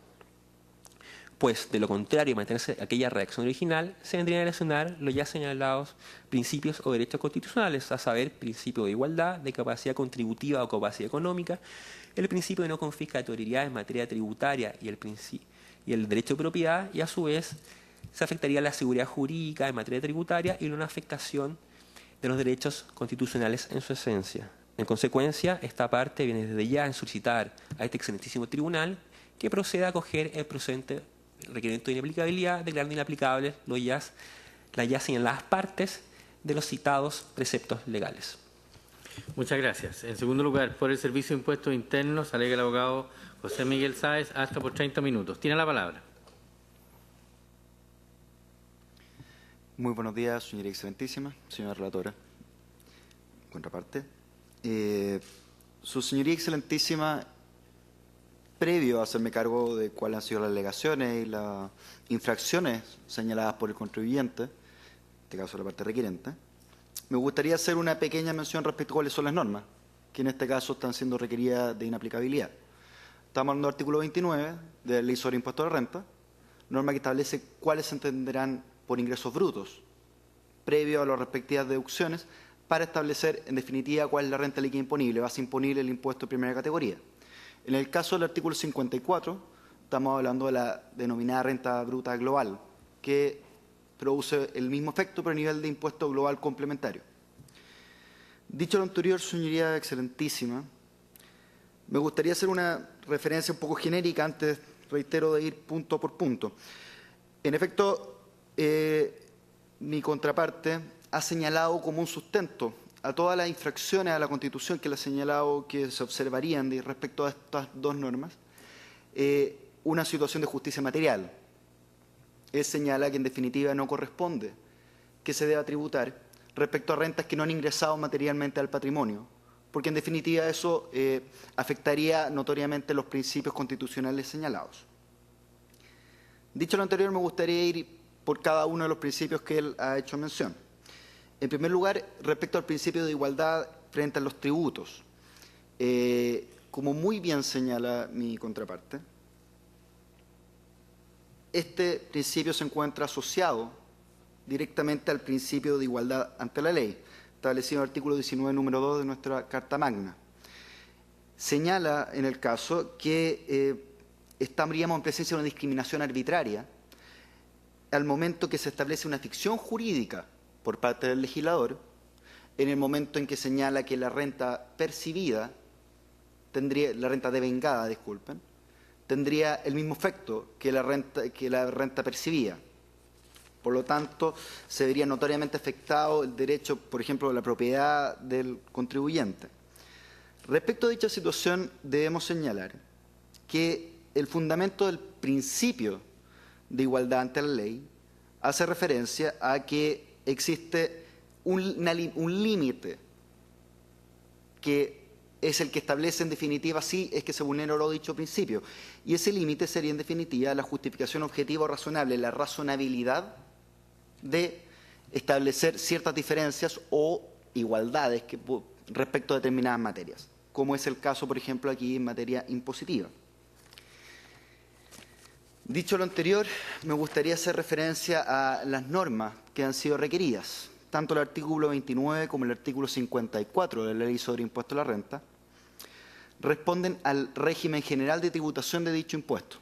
Pues, de lo contrario, mantenerse aquella redacción original, se vendrían a lesionar los ya señalados principios o derechos constitucionales, a saber, principio de igualdad, de capacidad contributiva o capacidad económica, el principio de no confiscatoriedad en materia tributaria y el derecho de propiedad, y a su vez se afectaría la seguridad jurídica en materia tributaria y una afectación de los derechos constitucionales en su esencia. En consecuencia, esta parte viene desde ya a solicitar a este excelentísimo tribunal que proceda a acoger el procedente requerimiento de inaplicabilidad, declarando inaplicables las ya señaladas partes de los citados preceptos legales. Muchas gracias. En segundo lugar, por el Servicio de Impuestos Internos, alega el abogado José Miguel Sáez, hasta por 30 minutos. Tiene la palabra. Muy buenos días, señora excelentísima, señora relatora. Contraparte. Su señoría excelentísima, previo a hacerme cargo de cuáles han sido las alegaciones y las infracciones señaladas por el contribuyente, en este caso la parte requerente, me gustaría hacer una pequeña mención respecto a cuáles son las normas, que en este caso están siendo requeridas de inaplicabilidad. Estamos hablando del artículo 29 de la Ley sobre Impuesto a la Renta, norma que establece cuáles se entenderán por ingresos brutos, previo a las respectivas deducciones, para establecer, en definitiva, cuál es la renta líquida imponible, base imponible el impuesto de primera categoría. En el caso del artículo 54, estamos hablando de la denominada renta bruta global, que produce el mismo efecto, pero a nivel de impuesto global complementario. Dicho lo anterior, señoría excelentísima, me gustaría hacer una referencia un poco genérica antes, reitero, de ir punto por punto. En efecto, mi contraparte ha señalado como un sustento a todas las infracciones a la Constitución que le ha señalado que se observarían respecto a estas dos normas, una situación de justicia material. Él señala que en definitiva no corresponde que se deba tributar respecto a rentas que no han ingresado materialmente al patrimonio, porque en definitiva eso afectaría notoriamente los principios constitucionales señalados. Dicho lo anterior, me gustaría ir por cada uno de los principios que él ha hecho mención. En primer lugar, respecto al principio de igualdad frente a los tributos. Como muy bien señala mi contraparte, este principio se encuentra asociado directamente al principio de igualdad ante la ley, establecido en el artículo 19, número 2 de nuestra Carta Magna. Señala en el caso que estaríamos en presencia de una discriminación arbitraria al momento que se establece una ficción jurídica por parte del legislador, en el momento en que señala que la renta percibida, la renta devengada, disculpen, tendría el mismo efecto que la renta percibida. Por lo tanto, se vería notoriamente afectado el derecho, por ejemplo, de la propiedad del contribuyente. Respecto a dicha situación, debemos señalar que el fundamento del principio de igualdad ante la ley hace referencia a que existe un límite que es el que establece en definitiva si es que se vulnera o no dicho principio. Y ese límite sería en definitiva la justificación objetiva o razonable, la razonabilidad de establecer ciertas diferencias o igualdades respecto a determinadas materias, como es el caso, por ejemplo, aquí en materia impositiva. Dicho lo anterior, me gustaría hacer referencia a las normas que han sido requeridas. Tanto el artículo 29 como el artículo 54 de la Ley sobre Impuesto a la Renta responden al régimen general de tributación de dicho impuesto.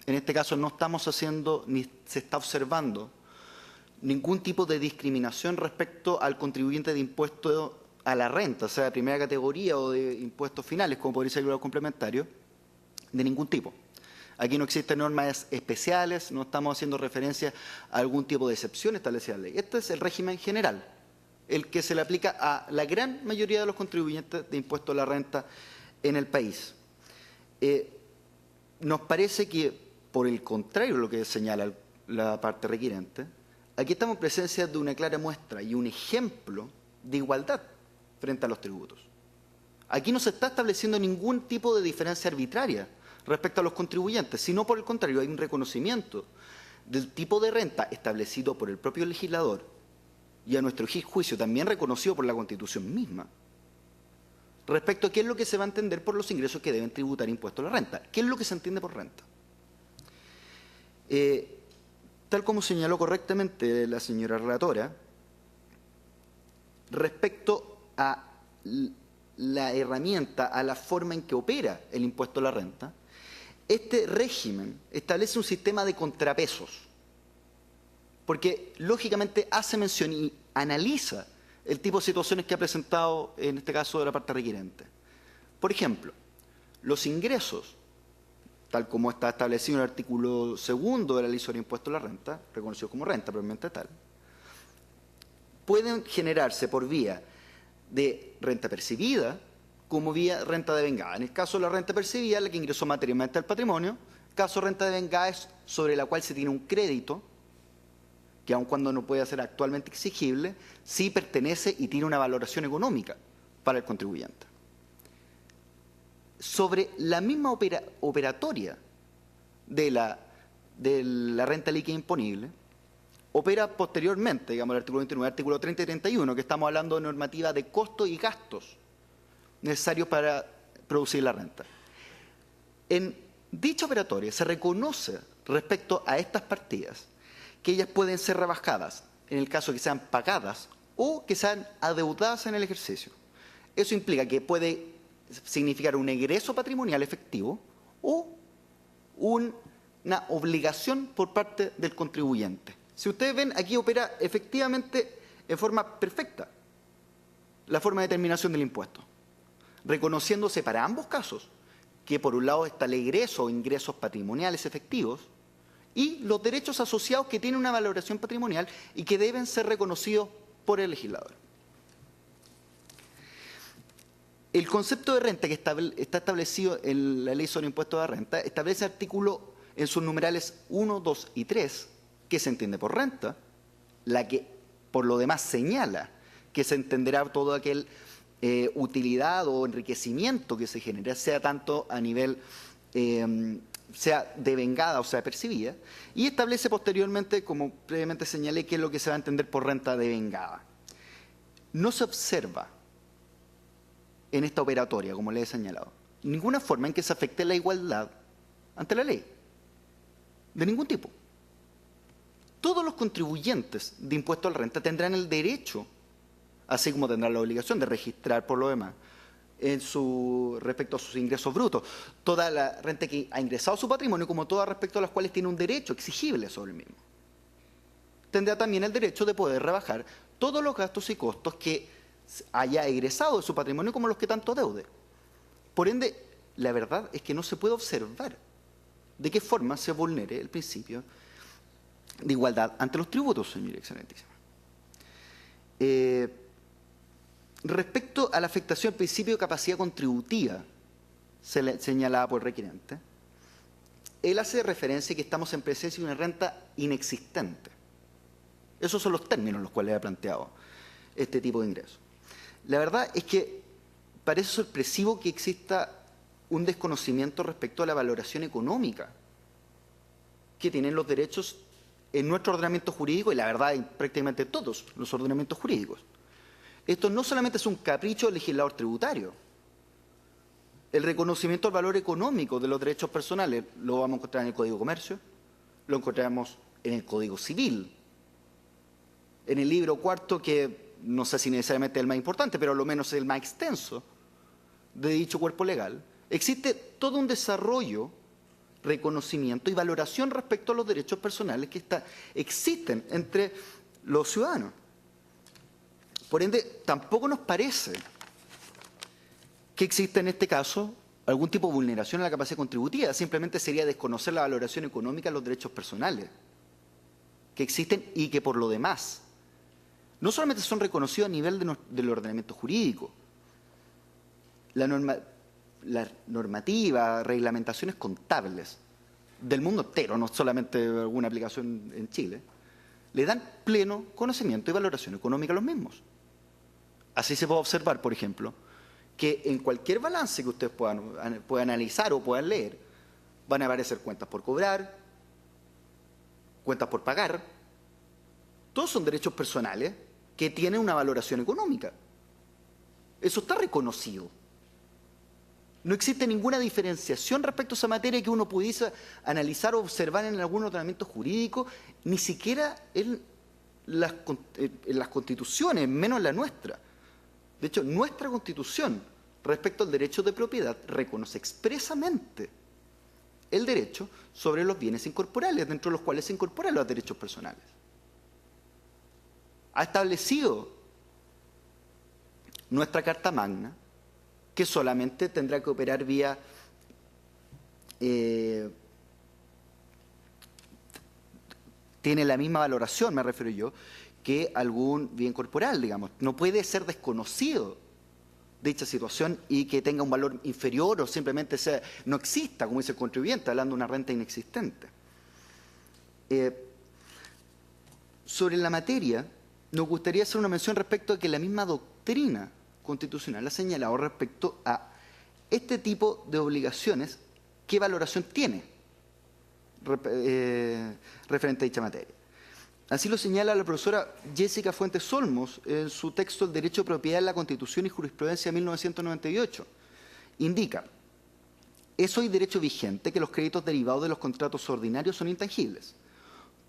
En este caso no estamos haciendo ni se está observando ningún tipo de discriminación respecto al contribuyente de impuesto a la renta, sea de primera categoría o de impuestos finales, como podría ser el complementario, de ningún tipo. Aquí no existen normas especiales, no estamos haciendo referencia a algún tipo de excepción establecida en la ley. Este es el régimen general, el que se le aplica a la gran mayoría de los contribuyentes de impuesto a la renta en el país. Nos parece que, por el contrario de lo que señala la parte requirente, aquí estamos en presencia de una clara muestra y un ejemplo de igualdad frente a los tributos. Aquí no se está estableciendo ningún tipo de diferencia arbitraria respecto a los contribuyentes, sino por el contrario, hay un reconocimiento del tipo de renta establecido por el propio legislador y a nuestro juicio también reconocido por la Constitución misma, respecto a qué es lo que se va a entender por los ingresos que deben tributar impuesto a la renta. ¿Qué es lo que se entiende por renta? Tal como señaló correctamente la señora relatora, respecto a la herramienta, a la forma en que opera el impuesto a la renta, este régimen establece un sistema de contrapesos, porque lógicamente hace mención y analiza el tipo de situaciones que ha presentado, en este caso, de la parte requirente. Por ejemplo, los ingresos, tal como está establecido en el artículo 2 de la Ley sobre Impuesto a la Renta, reconocido como renta propiamente tal, pueden generarse por vía de renta percibida como vía renta devengada. En el caso de la renta percibida, la que ingresó materialmente al patrimonio. El caso de renta devengada es sobre la cual se tiene un crédito que, aun cuando no puede ser actualmente exigible, sí pertenece y tiene una valoración económica para el contribuyente. Sobre la misma operatoria de la renta líquida imponible, opera posteriormente, digamos, el artículo 29, artículo 30 y 31, que estamos hablando de normativa de costos y gastos necesarios para producir la renta. En dicha operatoria se reconoce respecto a estas partidas que ellas pueden ser rebajadas en el caso de que sean pagadas o que sean adeudadas en el ejercicio. Eso implica que puede significar un egreso patrimonial efectivo o una obligación por parte del contribuyente. Si ustedes ven, aquí opera efectivamente en forma perfecta la forma de determinación del impuesto, reconociéndose para ambos casos que por un lado está el egreso o ingresos patrimoniales efectivos y los derechos asociados que tienen una valoración patrimonial y que deben ser reconocidos por el legislador. El concepto de renta que está establecido en la Ley sobre Impuestos a la Renta establece artículos en sus numerales 1, 2 y 3, que se entiende por renta, la que por lo demás señala que se entenderá todo aquel utilidad o enriquecimiento que se genera, sea tanto a nivel, sea devengada o sea percibida, y establece posteriormente, como previamente señalé, qué es lo que se va a entender por renta devengada. No se observa en esta operatoria, como le he señalado, ninguna forma en que se afecte la igualdad ante la ley, de ningún tipo. Todos los contribuyentes de impuesto a la renta tendrán el derecho, así como tendrán la obligación de registrar por lo demás, respecto a sus ingresos brutos, toda la renta que ha ingresado a su patrimonio, como todas respecto a las cuales tiene un derecho exigible sobre el mismo. Tendrá también el derecho de poder rebajar todos los gastos y costos que haya egresado de su patrimonio, como los que tanto adeude. Por ende, la verdad es que no se puede observar de qué forma se vulnere el principio de igualdad ante los tributos, señora excelentísima. Respecto a la afectación al principio de capacidad contributiva señalada por el requirente, él hace referencia a que estamos en presencia de una renta inexistente. Esos son los términos en los cuales ha planteado este tipo de ingresos. La verdad es que parece sorpresivo que exista un desconocimiento respecto a la valoración económica que tienen los derechos en nuestro ordenamiento jurídico y la verdad en prácticamente todos los ordenamientos jurídicos. Esto no solamente es un capricho del legislador tributario. El reconocimiento del valor económico de los derechos personales lo vamos a encontrar en el Código de Comercio, lo encontramos en el Código Civil, en el libro cuarto, que no sé si necesariamente es el más importante, pero a lo menos es el más extenso de dicho cuerpo legal, existe todo un desarrollo, reconocimiento y valoración respecto a los derechos personales que existen entre los ciudadanos. Por ende, tampoco nos parece que exista en este caso algún tipo de vulneración a la capacidad contributiva. Simplemente sería desconocer la valoración económica de los derechos personales que existen y que, por lo demás, no solamente son reconocidos a nivel del ordenamiento jurídico, la normativa, reglamentaciones contables del mundo entero, no solamente alguna aplicación en Chile, le dan pleno conocimiento y valoración económica a los mismos. Así se puede observar, por ejemplo, que en cualquier balance que ustedes puedan analizar o puedan leer, van a aparecer cuentas por cobrar, cuentas por pagar. Todos son derechos personales que tienen una valoración económica. Eso está reconocido. No existe ninguna diferenciación respecto a esa materia que uno pudiese analizar o observar en algún ordenamiento jurídico, ni siquiera en las constituciones, menos la nuestra. De hecho, nuestra Constitución, respecto al derecho de propiedad, reconoce expresamente el derecho sobre los bienes incorporales, dentro de los cuales se incorporan los derechos personales. Ha establecido nuestra Carta Magna que solamente tendrá que operar vía tiene la misma valoración, me refiero yo, que algún bien corporal, digamos. No puede ser desconocido dicha situación y que tenga un valor inferior o simplemente no exista, como dice el contribuyente, hablando de una renta inexistente. Sobre la materia, nos gustaría hacer una mención respecto a que la misma doctrina constitucional ha señalado respecto a este tipo de obligaciones, qué valoración tiene referente a dicha materia. Así lo señala la profesora Jessica Fuentes Olmos en su texto El derecho de propiedad en la Constitución y Jurisprudencia de 1998. Indica, es hoy derecho vigente que los créditos derivados de los contratos ordinarios son intangibles,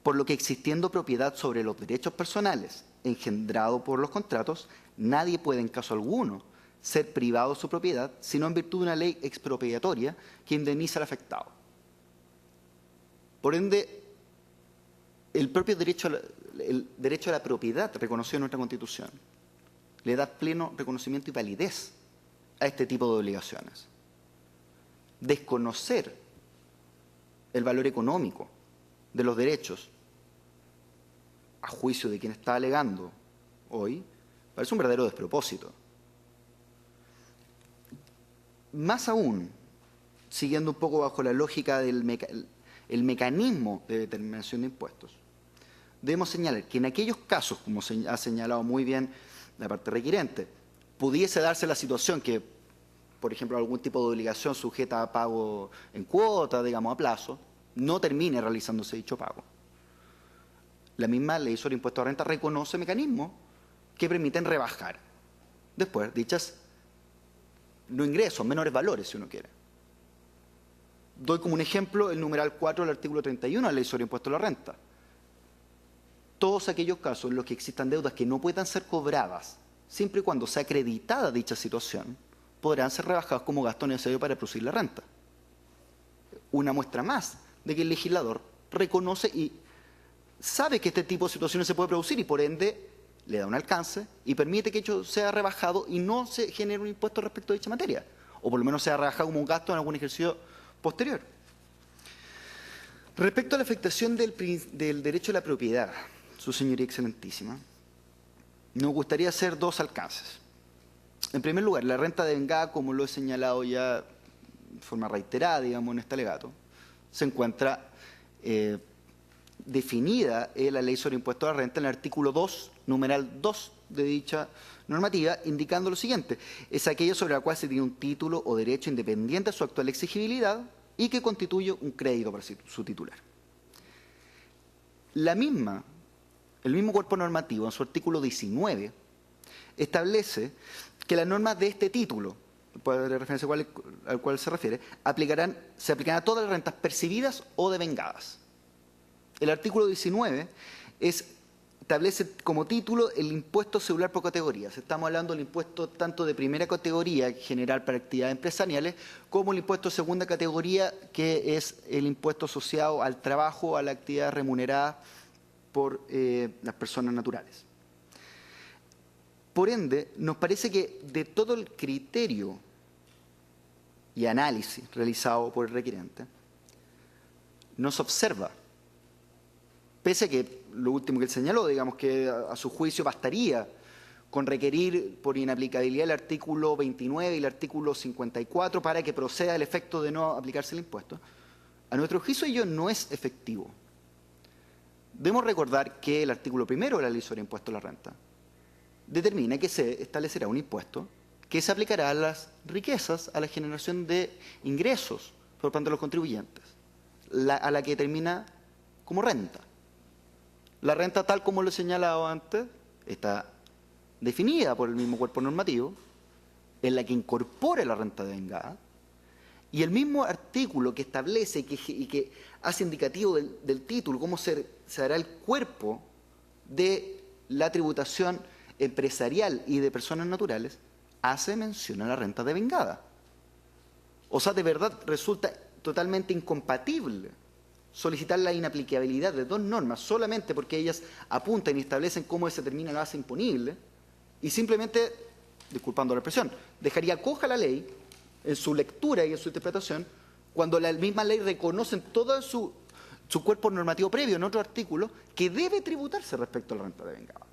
por lo que existiendo propiedad sobre los derechos personales engendrado por los contratos, nadie puede en caso alguno ser privado de su propiedad, sino en virtud de una ley expropiatoria que indemniza al afectado. Por ende, el propio derecho a la propiedad reconocido en nuestra Constitución le da pleno reconocimiento y validez a este tipo de obligaciones. Desconocer el valor económico de los derechos a juicio de quien está alegando hoy parece un verdadero despropósito. Más aún, siguiendo un poco bajo la lógica del mecanismo de determinación de impuestos, debemos señalar que en aquellos casos, como ha señalado muy bien la parte requirente, pudiese darse la situación que, por ejemplo, algún tipo de obligación sujeta a pago en cuota, digamos a plazo, no termine realizándose dicho pago. La misma ley sobre impuesto a renta reconoce mecanismos que permiten rebajar después dichas no ingresos, menores valores, si uno quiere. Doy como un ejemplo el numeral 4 del artículo 31 de la ley sobre impuesto a la renta. Todos aquellos casos en los que existan deudas que no puedan ser cobradas, siempre y cuando sea acreditada dicha situación, podrán ser rebajados como gasto necesario para producir la renta. Una muestra más de que el legislador reconoce y sabe que este tipo de situaciones se puede producir y por ende le da un alcance y permite que ello sea rebajado y no se genere un impuesto respecto a dicha materia, o por lo menos sea rebajado como un gasto en algún ejercicio posterior. Respecto a la afectación del derecho a la propiedad, su señoría excelentísima, nos gustaría hacer dos alcances. En primer lugar, la renta devengada, como lo he señalado ya de forma reiterada, digamos, en este alegato, se encuentra definida en la Ley sobre Impuesto a la Renta en el artículo 2, numeral 2 de dicha normativa, indicando lo siguiente: es aquello sobre la cual se tiene un título o derecho independiente de su actual exigibilidad y que constituye un crédito para su titular. El mismo cuerpo normativo, en su artículo 19, establece que las normas de este título, de referencia al cual se refiere, se aplicarán a todas las rentas percibidas o devengadas. El artículo 19 establece como título el impuesto celular por categorías. Estamos hablando del impuesto tanto de primera categoría, general para actividades empresariales, como el impuesto de segunda categoría, que es el impuesto asociado al trabajo, a la actividad remunerada por las personas naturales. Por ende, nos parece que de todo el criterio y análisis realizado por el requerente, nos observa, pese a que lo último que él señaló, digamos que a su juicio bastaría con requerir por inaplicabilidad el artículo 29 y el artículo 54 para que proceda el efecto de no aplicarse el impuesto, a nuestro juicio ello no es efectivo. Debemos recordar que el artículo primero de la ley sobre impuesto a la renta determina que se establecerá un impuesto que se aplicará a las riquezas, a la generación de ingresos por parte de los contribuyentes, a la que determina como renta. La renta, tal como lo he señalado antes, está definida por el mismo cuerpo normativo, en la que incorpora la renta devengada, y el mismo artículo que establece y que hace indicativo del título cómo se hará el cuerpo de la tributación empresarial y de personas naturales, hace mención a la renta devengada. O sea, de verdad resulta totalmente incompatible solicitar la inaplicabilidad de dos normas solamente porque ellas apuntan y establecen cómo se determina la base imponible y simplemente, disculpando la expresión, dejaría coja la ley en su lectura y en su interpretación cuando la misma ley reconoce en todo su cuerpo normativo previo en otro artículo que debe tributarse respecto a la renta devengada.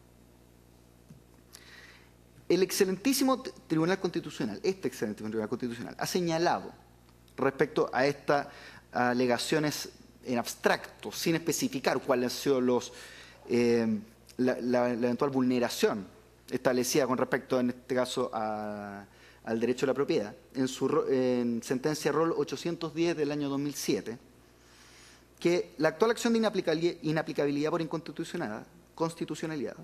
El excelentísimo Tribunal Constitucional, este excelentísimo Tribunal Constitucional, ha señalado respecto a estas alegaciones en abstracto, sin especificar cuáles han sido la eventual vulneración establecida con respecto, en este caso, al derecho a la propiedad, en sentencia ROL 810 del año 2007, que la actual acción de inaplicabilidad por inconstitucionalidad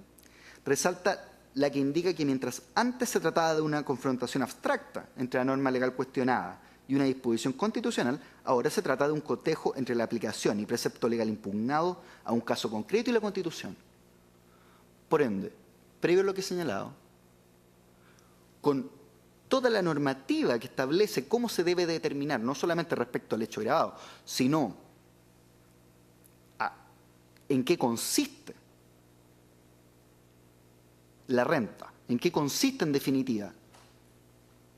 resalta la que indica que mientras antes se trataba de una confrontación abstracta entre la norma legal cuestionada y una disposición constitucional, ahora se trata de un cotejo entre la aplicación y precepto legal impugnado a un caso concreto y la Constitución. Por ende, previo a lo que he señalado, con toda la normativa que establece cómo se debe determinar, no solamente respecto al hecho grabado, sino en qué consiste la renta, en qué consiste en definitiva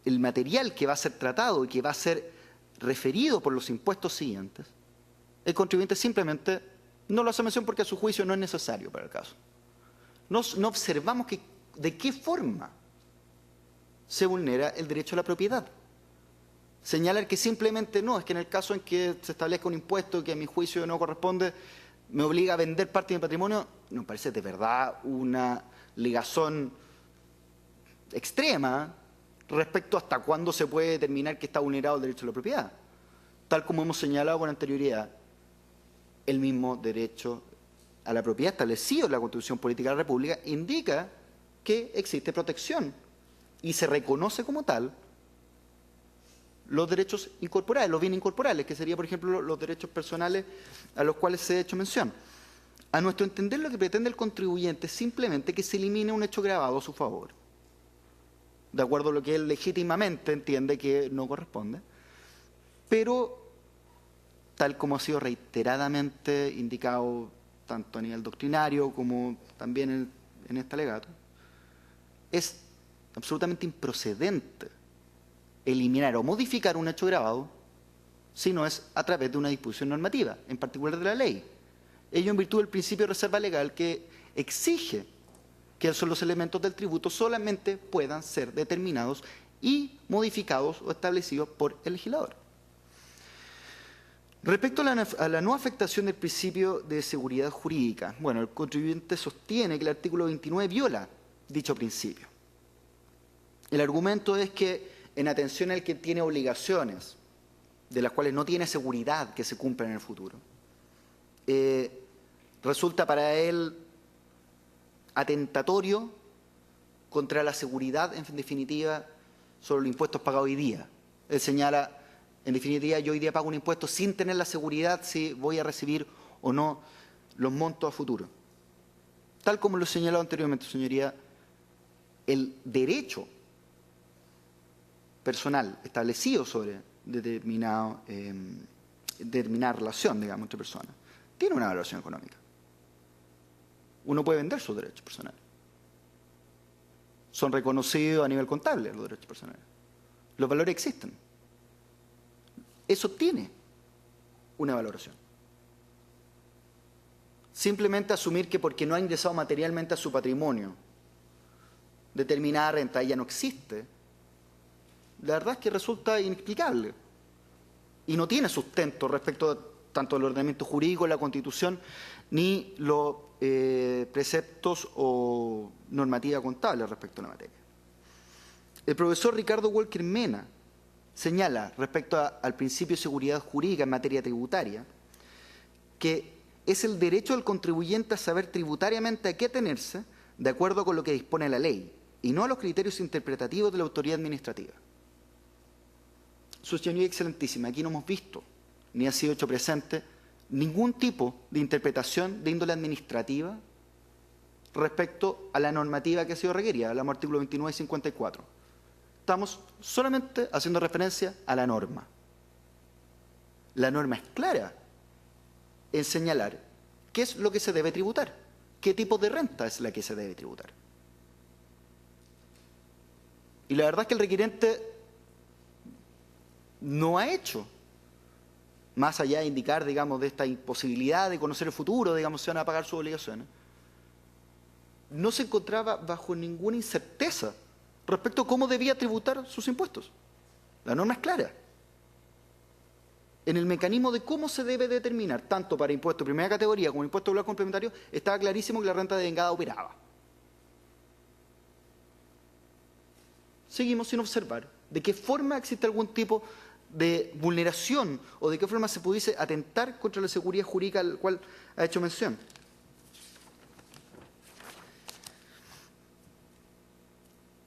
el material que va a ser tratado y que va a ser referido por los impuestos siguientes, el contribuyente simplemente no lo hace mención porque a su juicio no es necesario para el caso. No observamos de qué forma se vulnera el derecho a la propiedad. Señalar que simplemente no, es que en el caso en que se establezca un impuesto que a mi juicio no corresponde, me obliga a vender parte de mi patrimonio, me parece de verdad una ligazón extrema respecto hasta cuándo se puede determinar que está vulnerado el derecho a la propiedad. Tal como hemos señalado con anterioridad, el mismo derecho a la propiedad establecido en la Constitución Política de la República indica que existe protección y se reconoce como tal los derechos incorporales, los bienes incorporales, que sería, por ejemplo, los derechos personales a los cuales se ha hecho mención. A nuestro entender, lo que pretende el contribuyente es simplemente que se elimine un hecho grabado a su favor, de acuerdo a lo que él legítimamente entiende que no corresponde, pero, tal como ha sido reiteradamente indicado tanto a nivel doctrinario como también en este alegato, es absolutamente improcedente eliminar o modificar un hecho grabado si no es a través de una disposición normativa, en particular de la ley. Ello en virtud del principio de reserva legal que exige que los elementos del tributo solamente puedan ser determinados y modificados o establecidos por el legislador. Respecto a la no afectación del principio de seguridad jurídica, bueno, el contribuyente sostiene que el artículo 29 viola dicho principio. El argumento es que, en atención al que tiene obligaciones, de las cuales no tiene seguridad que se cumplan en el futuro, resulta para él atentatorio contra la seguridad, en definitiva, sobre los impuestos pagados hoy día. Él señala, en definitiva, yo hoy día pago un impuesto sin tener la seguridad si voy a recibir o no los montos a futuro. Tal como lo he señalado anteriormente, señoría, el derecho personal establecido sobre determinada relación, digamos, entre personas, tiene una valoración económica. Uno puede vender sus derechos personales. Son reconocidos a nivel contable los derechos personales. Los valores existen. Eso tiene una valoración. Simplemente asumir que porque no ha ingresado materialmente a su patrimonio determinada renta ya no existe, la verdad es que resulta inexplicable y no tiene sustento respecto tanto del ordenamiento jurídico, la Constitución, ni los preceptos o normativa contable respecto a la materia. El profesor Ricardo Walker Mena señala respecto al principio de seguridad jurídica en materia tributaria que es el derecho del contribuyente a saber tributariamente a qué atenerse de acuerdo con lo que dispone la ley y no a los criterios interpretativos de la autoridad administrativa. Su señoría excelentísima, aquí no hemos visto ni ha sido hecho presente ningún tipo de interpretación de índole administrativa respecto a la normativa que ha sido requerida, el artículo 29 y 54. Estamos solamente haciendo referencia a la norma. La norma es clara en señalar qué es lo que se debe tributar, qué tipo de renta es la que se debe tributar. Y la verdad es que el requirente no ha hecho, más allá de indicar, digamos, de esta imposibilidad de conocer el futuro, digamos, se van a pagar sus obligaciones, no se encontraba bajo ninguna incerteza respecto a cómo debía tributar sus impuestos. La norma es clara. En el mecanismo de cómo se debe determinar, tanto para impuesto de primera categoría como impuesto popular complementario, estaba clarísimo que la renta devengada operaba. Seguimos sin observar de qué forma existe algún tipo de vulneración o de qué forma se pudiese atentar contra la seguridad jurídica al cual ha hecho mención.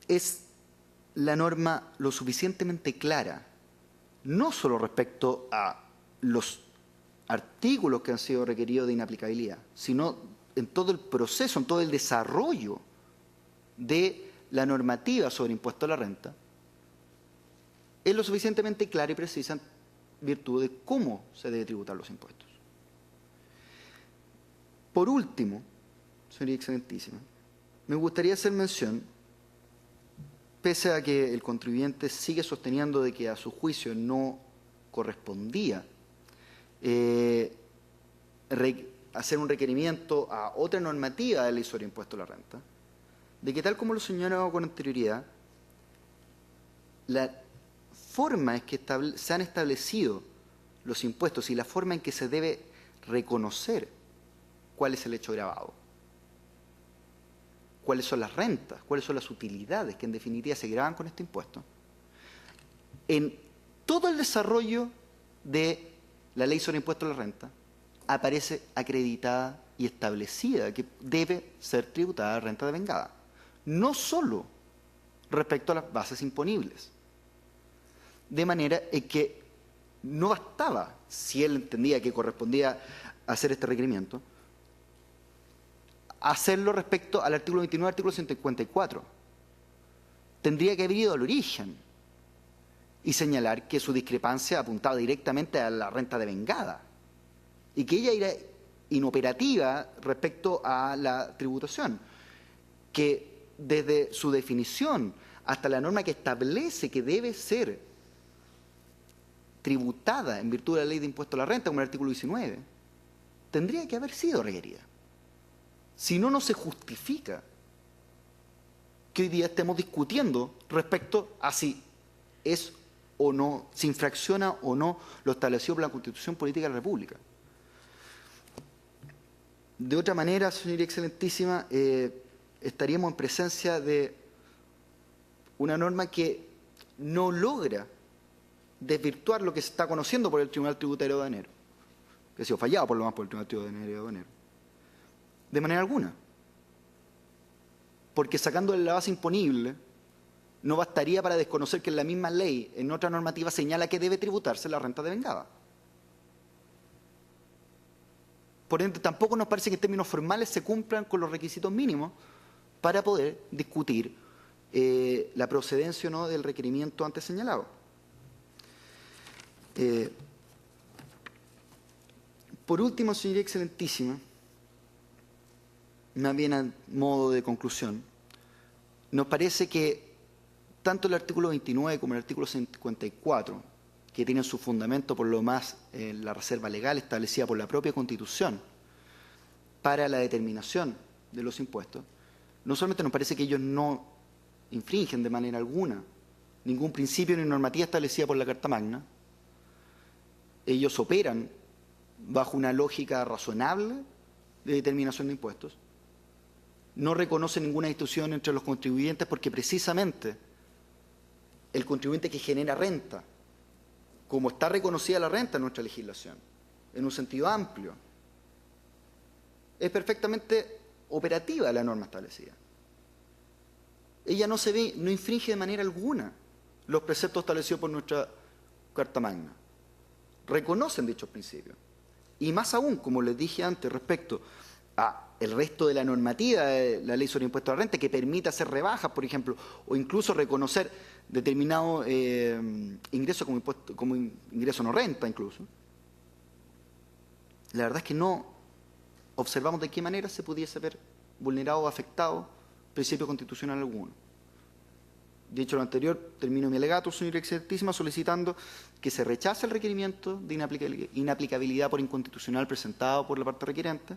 Es la norma lo suficientemente clara, no solo respecto a los artículos que han sido requeridos de inaplicabilidad, sino en todo el proceso, en todo el desarrollo de la normativa sobre impuesto a la renta, es lo suficientemente clara y precisa en virtud de cómo se debe tributar los impuestos. Por último, señoría excelentísima, me gustaría hacer mención, pese a que el contribuyente sigue sosteniendo de que a su juicio no correspondía hacer un requerimiento a otra normativa de ley sobre impuesto a la renta, de que tal como lo señalaba con anterioridad, la forma en que se han establecido los impuestos y la forma en que se debe reconocer cuál es el hecho gravado, cuáles son las rentas, cuáles son las utilidades que en definitiva se graban con este impuesto, en todo el desarrollo de la ley sobre impuesto a la renta aparece acreditada y establecida que debe ser tributada la renta devengada, no solo respecto a las bases imponibles. De manera que no bastaba, si él entendía que correspondía hacer este requerimiento, hacerlo respecto al artículo 29 y artículo 154. Tendría que haber ido al origen y señalar que su discrepancia apuntaba directamente a la renta devengada y que ella era inoperativa respecto a la tributación, que desde su definición hasta la norma que establece que debe ser tributada en virtud de la ley de impuesto a la renta, como el artículo 19, tendría que haber sido requerida. Si no, no se justifica que hoy día estemos discutiendo respecto a si es o no, si infracciona o no lo establecido por la Constitución Política de la República. De otra manera, señoría excelentísima, estaríamos en presencia de una norma que no logra desvirtuar lo que se está conociendo por el Tribunal Tributario de Enero, que ha sido fallado por lo más por el Tribunal Tributario de Enero, de manera alguna. Porque sacándole la base imponible, no bastaría para desconocer que en la misma ley, en otra normativa, señala que debe tributarse la renta devengada. Por ende, tampoco nos parece que en términos formales se cumplan con los requisitos mínimos para poder discutir la procedencia o no del requerimiento antes señalado. Por último, señoría excelentísima, más bien a modo de conclusión, nos parece que tanto el artículo 29 como el artículo 54, que tienen su fundamento por lo más en la reserva legal establecida por la propia Constitución para la determinación de los impuestos, no solamente nos parece que ellos no infringen de manera alguna ningún principio ni normativa establecida por la Carta Magna, ellos operan bajo una lógica razonable de determinación de impuestos, no reconocen ninguna distinción entre los contribuyentes porque precisamente el contribuyente que genera renta, como está reconocida la renta en nuestra legislación, en un sentido amplio, es perfectamente operativa la norma establecida. Ella no infringe de manera alguna los preceptos establecidos por nuestra Carta Magna. Reconocen dichos principios. Y más aún, como les dije antes, respecto a el resto de la normativa de la Ley sobre Impuestos a la Renta, que permite hacer rebajas, por ejemplo, o incluso reconocer determinado ingreso como ingreso no renta, incluso. La verdad es que no observamos de qué manera se pudiese haber vulnerado o afectado principio constitucional alguno. Dicho lo anterior, termino mi alegato, señora excelentísima, solicitando que se rechace el requerimiento de inaplicabilidad por inconstitucional presentado por la parte requerente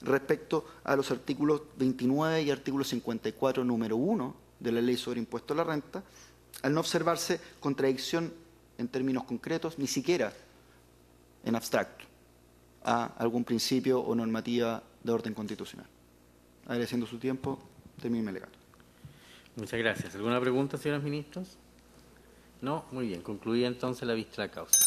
respecto a los artículos 29 y artículo 54, número 1 de la Ley sobre Impuesto a la Renta, al no observarse contradicción en términos concretos, ni siquiera en abstracto, a algún principio o normativa de orden constitucional. Agradeciendo su tiempo, termino mi alegato. Muchas gracias. ¿Alguna pregunta, señores ministros? No, muy bien. Concluida entonces la vista de la causa.